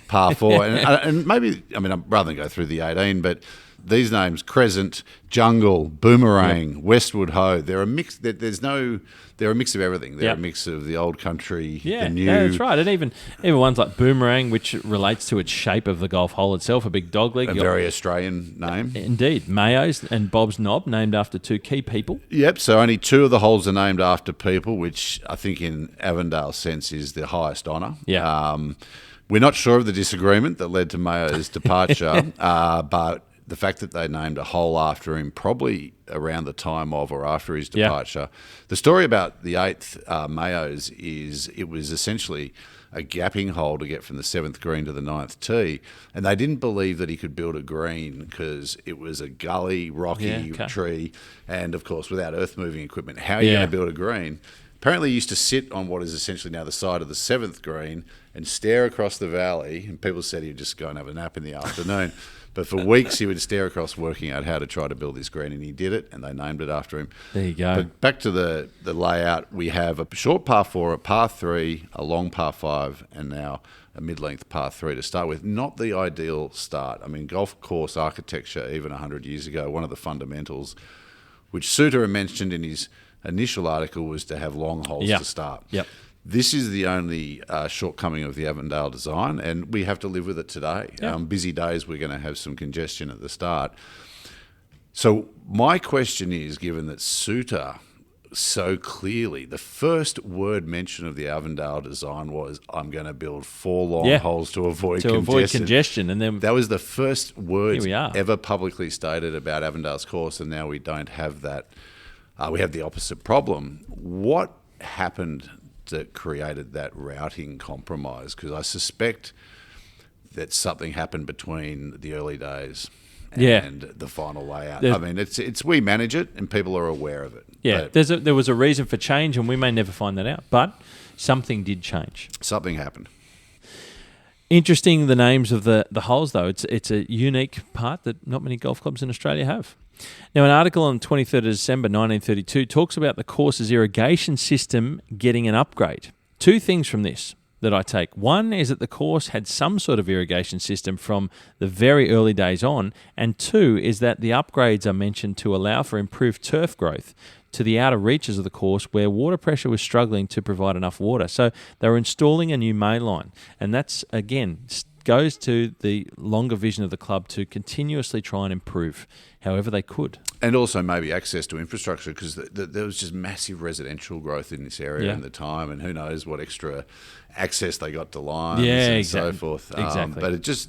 par 4. and maybe, I mean, rather than go through the 18, but these names, Crescent, Jungle, Boomerang, Westwood Ho, they're a mix. They're a mix of everything. They're a mix of the old country, the new. Yeah, that's right. And even ones like Boomerang, which relates to its shape of the golf hole itself, a big dog leg. A very Australian name. Indeed. Mayo's and Bob's Knob, named after 2 key people. Yep, so only 2 of the holes are named after people, which I think in Avondale's sense is the highest honour. Yeah. We're not sure of the disagreement that led to Mayo's departure, but the fact that they named a hole after him probably around the time of or after his departure. The story about the 8th Mayos is it was essentially a gapping hole to get from the 7th green to the 9th tee, and they didn't believe that he could build a green because it was a gully, rocky tree, and of course without earth-moving equipment, how are you going to build a green? Apparently he used to sit on what is essentially now the side of the 7th green and stare across the valley, and people said he'd just go and have a nap in the afternoon. But for weeks he would stare across working out how to try to build this green, and he did it, and they named it after him. There you go. But back to the layout, we have a short par 4, a par 3, a long par 5, and now a mid-length par 3 to start with. Not the ideal start. I mean, golf course architecture, even 100 years ago, one of the fundamentals, which Soutar mentioned in his initial article, was to have long holes to start. Yep. This is the only shortcoming of the Avondale design, and we have to live with it today. Busy days, we're going to have some congestion at the start. So my question is, given that Soutar so clearly, the first word mention of the Avondale design was, I'm going to build 4 long holes to avoid congestion. And then that was the first words ever publicly stated about Avondale's course, and now we don't have that. We have the opposite problem. What happened that created that routing compromise? Because I suspect that something happened between the early days and the final layout. I mean, it's we manage it and people are aware of it. Yeah, there was a reason for change, and we may never find that out, but something did change. Something happened. Interesting, the names of the holes, though. It's a unique part that not many golf clubs in Australia have. Now, an article on 23rd of December 1932 talks about the course's irrigation system getting an upgrade. 2 things from this that I take. One is that the course had some sort of irrigation system from the very early days on, and 2 is that the upgrades are mentioned to allow for improved turf growth to the outer reaches of the course where water pressure was struggling to provide enough water. So they were installing a new main line, and that's, again, goes to the longer vision of the club to continuously try and improve however they could. And also maybe access to infrastructure, because there was just massive residential growth in this area in the time, and who knows what extra access they got to lines and so forth. Exactly. But it just...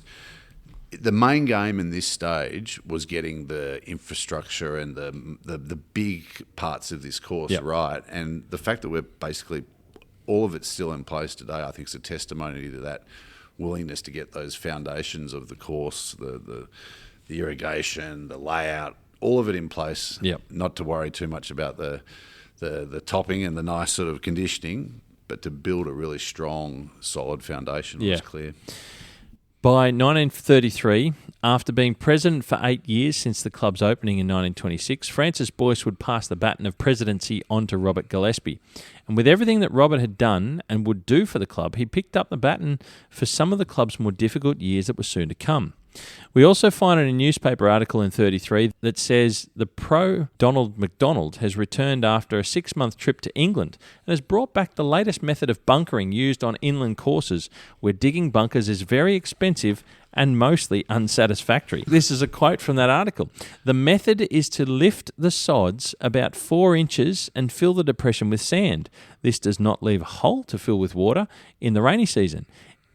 The main game in this stage was getting the infrastructure and the big parts of this course right, and the fact that we're basically all of it's still in place today, I think, is a testimony to that willingness to get those foundations of the course, the irrigation, the layout, all of it in place. Not to worry too much about the topping and the nice sort of conditioning, but to build a really strong, solid foundation was clear. By 1933, after being president for 8 years since the club's opening in 1926, Francis Boyce would pass the baton of presidency on to Robert Gillespie. And with everything that Robert had done and would do for the club, he picked up the baton for some of the club's more difficult years that were soon to come. We also find in a newspaper article in 33 that says the pro Donald MacDonald has returned after a 6-month trip to England and has brought back the latest method of bunkering used on inland courses, where digging bunkers is very expensive and mostly unsatisfactory. This is a quote from that article. The method is to lift the sods about 4 inches and fill the depression with sand. This does not leave a hole to fill with water in the rainy season.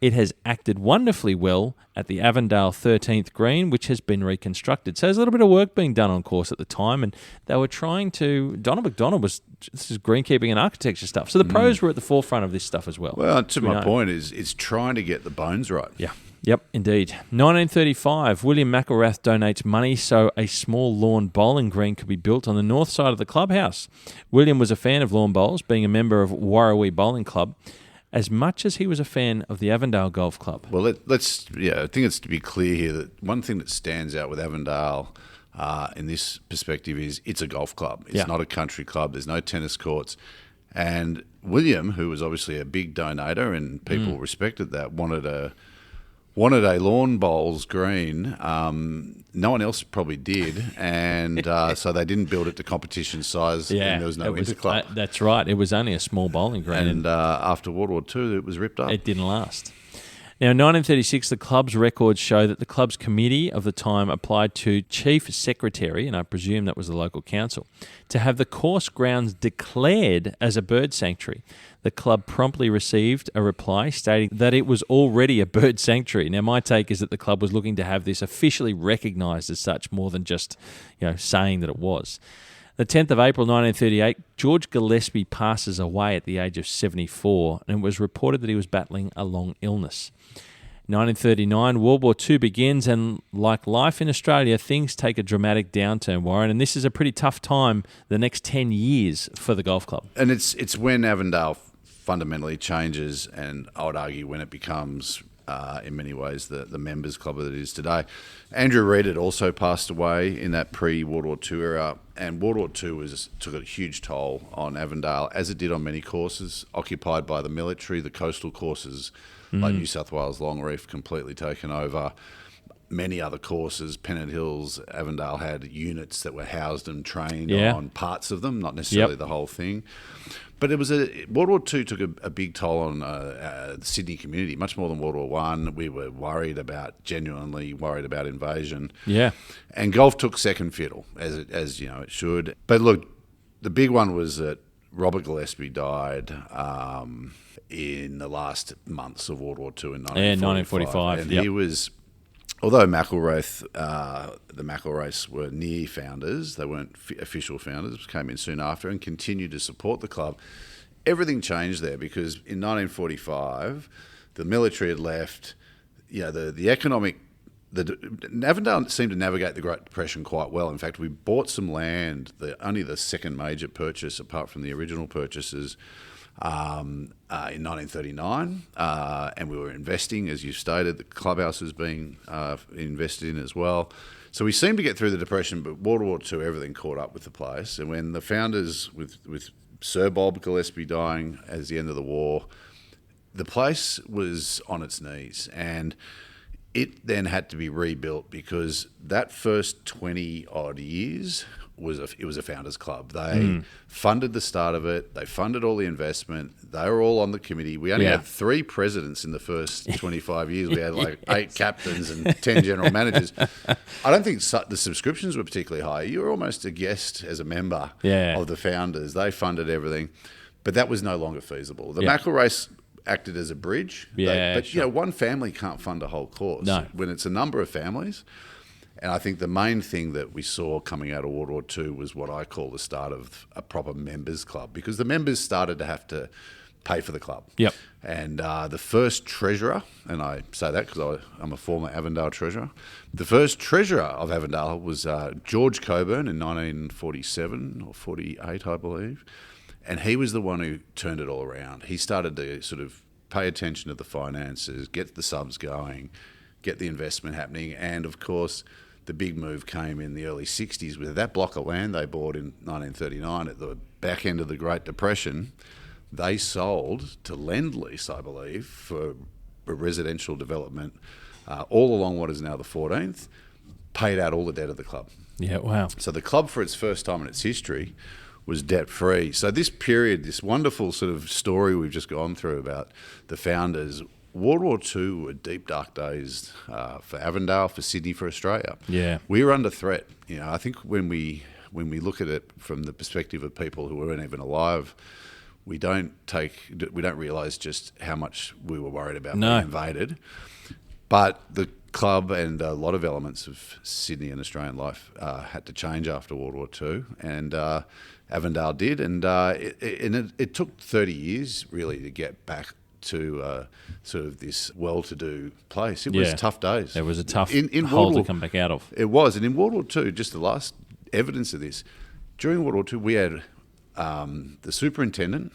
It has acted wonderfully well at the Avondale 13th green, which has been reconstructed. So there's a little bit of work being done on course at the time, and they were trying to... Donald MacDonald was... This is greenkeeping and architecture stuff. So the pros were at the forefront of this stuff as well. Well, to my point is it's trying to get the bones right. Yeah. Yep, indeed. 1935, William McElrath donates money so a small lawn bowling green could be built on the north side of the clubhouse. William was a fan of lawn bowls, being a member of Warrawee Bowling Club, as much as he was a fan of the Avondale Golf Club. Well, I think it's to be clear here that one thing that stands out with Avondale in this perspective is it's a golf club. It's not a country club. There's no tennis courts. And William, who was obviously a big donator and people respected that, wanted a lawn bowls green. No one else probably did, and so they didn't build it to competition size, and there was no interclub. That's right. It was only a small bowling green. And after World War II, it was ripped up. It didn't last. Now, in 1936, the club's records show that the club's committee of the time applied to Chief Secretary, and I presume that was the local council, to have the course grounds declared as a bird sanctuary. The club promptly received a reply stating that it was already a bird sanctuary. Now, my take is that the club was looking to have this officially recognised as such more than just, saying that it was. The 10th of April 1938, George Gillespie passes away at the age of 74, and it was reported that he was battling a long illness. 1939, World War II begins, and like life in Australia, things take a dramatic downturn, Warren, and this is a pretty tough time the next 10 years for the golf club. And it's when Avondale fundamentally changes, and I would argue when it becomes, in many ways, the members club that it is today. Andrew Reid had also passed away in that pre-World War II era, and World War II took a huge toll on Avondale, as it did on many courses occupied by the military. The coastal courses like New South Wales Long Reef completely taken over. Many other courses, Pennant Hills, Avondale had units that were housed and trained on parts of them, not necessarily the whole thing. But World War II took a big toll on the Sydney community, much more than World War I. We were genuinely worried about invasion. Yeah. And golf took second fiddle, as it should. But look, the big one was that Robert Gillespie died in the last months of World War II in 1945. And he was, although the McElraiths were near founders, they weren't official founders, came in soon after and continued to support the club. Everything changed there because in 1945, the military had left. The economic. Avondale seemed to navigate the Great Depression quite well. In fact, we bought some land, only the second major purchase apart from the original purchases, in 1939, and we were investing, as you stated. The clubhouse was being invested in as well. So we seemed to get through the Depression, but World War II, everything caught up with the place. And when the founders, with Sir Bob Gillespie dying as the end of the war, the place was on its knees, and it then had to be rebuilt because that first 20-odd years it was a founders club. They funded the start of it. They funded all the investment. They were all on the committee. We only had 3 presidents in the first 25 years. We had 8 captains and 10 general managers. I don't think the subscriptions were particularly high. You were almost a guest as a member of the founders. They funded everything, but that was no longer feasible. The McElraiths acted as a bridge. But one family can't fund a whole course. No. When it's a number of families. And I think the main thing that we saw coming out of World War II was what I call the start of a proper members club, because the members started to have to pay for the club. Yep. And the first treasurer, and I say that because I'm a former Avondale treasurer, the first treasurer of Avondale was George Coburn in 1947 or 48, I believe. And he was the one who turned it all around. He started to sort of pay attention to the finances, get the subs going, get the investment happening. And, of course, the big move came in the early 60s with that block of land they bought in 1939 at the back end of the Great Depression. They sold to Lend-Lease, I believe, for a residential development all along what is now the 14th, paid out all the debt of the club. Yeah, wow. So the club, for its first time in its history, was debt-free. So this period, this wonderful sort of story we've just gone through about the founders, World War II were deep, dark days for Avondale, for Sydney, for Australia. Yeah, we were under threat. I think when we look at it from the perspective of people who weren't even alive, we don't realise just how much we were worried about being invaded. But the club and a lot of elements of Sydney and Australian life had to change after World War II, and Avondale did, and it took 30 years really to get back to sort of this well-to-do place. It was tough days. It was a tough hole to come back out of. It was, and in World War II, just the last evidence of this, during World War II, we had the superintendent,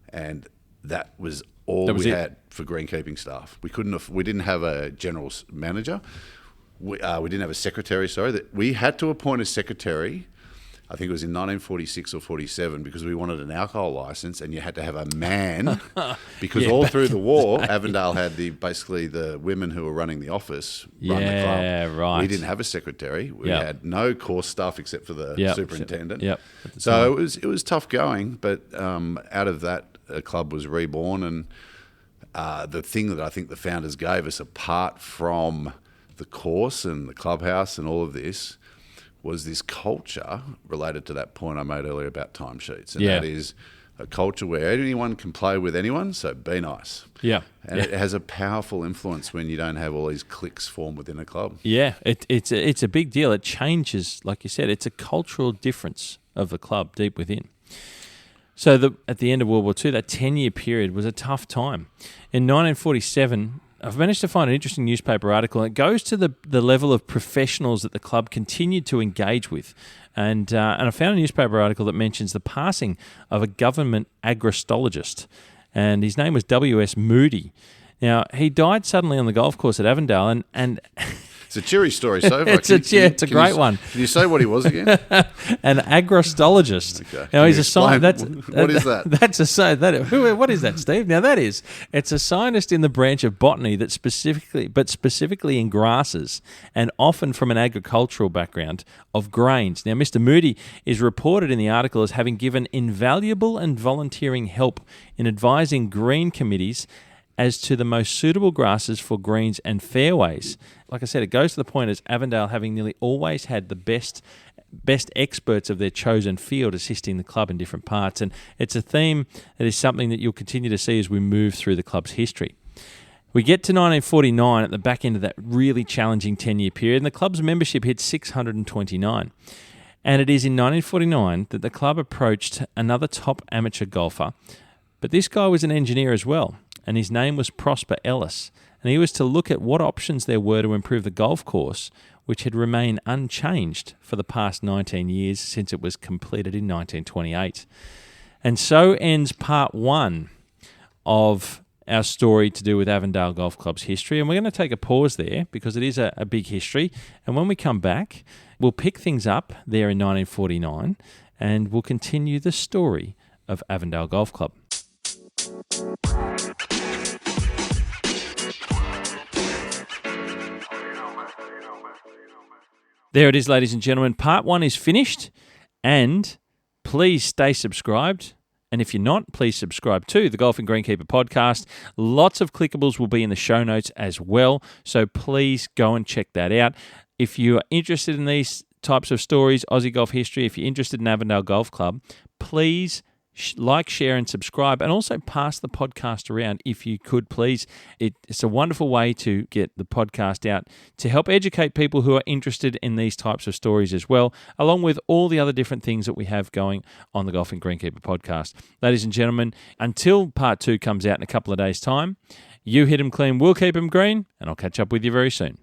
and that was all we had for greenkeeping staff. We didn't have a general manager. We didn't have a secretary. We had to appoint a secretary. I think it was in 1946 or 47 because we wanted an alcohol license, and you had to have a man because all through the war, Avondale had basically the women who were running the office run the club. Yeah, right. We didn't have a secretary. We had no course staff except for the superintendent. So it was tough going, but out of that, a club was reborn, and the thing that I think the founders gave us, apart from the course and the clubhouse and all of this, was this culture related to that point I made earlier about timesheets. And that is a culture where anyone can play with anyone, so be nice. Yeah. And it has a powerful influence when you don't have all these cliques formed within a club. Yeah, it's a big deal. It changes, like you said, it's a cultural difference of the club deep within. So at the end of World War II, that 10-year period was a tough time. In 1947, I've managed to find an interesting newspaper article, and it goes to the level of professionals that the club continued to engage with. And I found a newspaper article that mentions the passing of a government agrostologist, and his name was W.S. Moody. Now, he died suddenly on the golf course at Avondale, and it's a cheery story so far. It's a great one. Can you say what he was again? An agrostologist. Okay. Now he's a scientist. What is that? What is that, Steve? Now it's a scientist in the branch of botany that specifically in grasses, and often from an agricultural background of grains. Now, Mr. Moody is reported in the article as having given invaluable and volunteering help in advising green committees as to the most suitable grasses for greens and fairways. Like I said, it goes to the point as Avondale having nearly always had the best experts of their chosen field assisting the club in different parts. And it's a theme that is something that you'll continue to see as we move through the club's history. We get to 1949 at the back end of that really challenging 10-year period, and the club's membership hit 629. And it is in 1949 that the club approached another top amateur golfer, but this guy was an engineer as well, and his name was Prosper Ellis, and he was to look at what options there were to improve the golf course, which had remained unchanged for the past 19 years since it was completed in 1928. And so ends part one of our story to do with Avondale Golf Club's history, and we're going to take a pause there because it is a big history, and when we come back, we'll pick things up there in 1949, and we'll continue the story of Avondale Golf Club. There it is, ladies and gentlemen. Part one is finished, and please stay subscribed. And if you're not, please subscribe to the Golf and Greenkeeper podcast. Lots of clickables will be in the show notes as well, so please go and check that out. If you are interested in these types of stories, Aussie golf history, if you're interested in Avondale Golf Club, please like, share, and subscribe, and also pass the podcast around if you could, please. It's a wonderful way to get the podcast out to help educate people who are interested in these types of stories as well, along with all the other different things that we have going on the Golf and Greenkeeper podcast. Ladies and gentlemen, until part two comes out in a couple of days' time, you hit them clean, we'll keep them green, and I'll catch up with you very soon.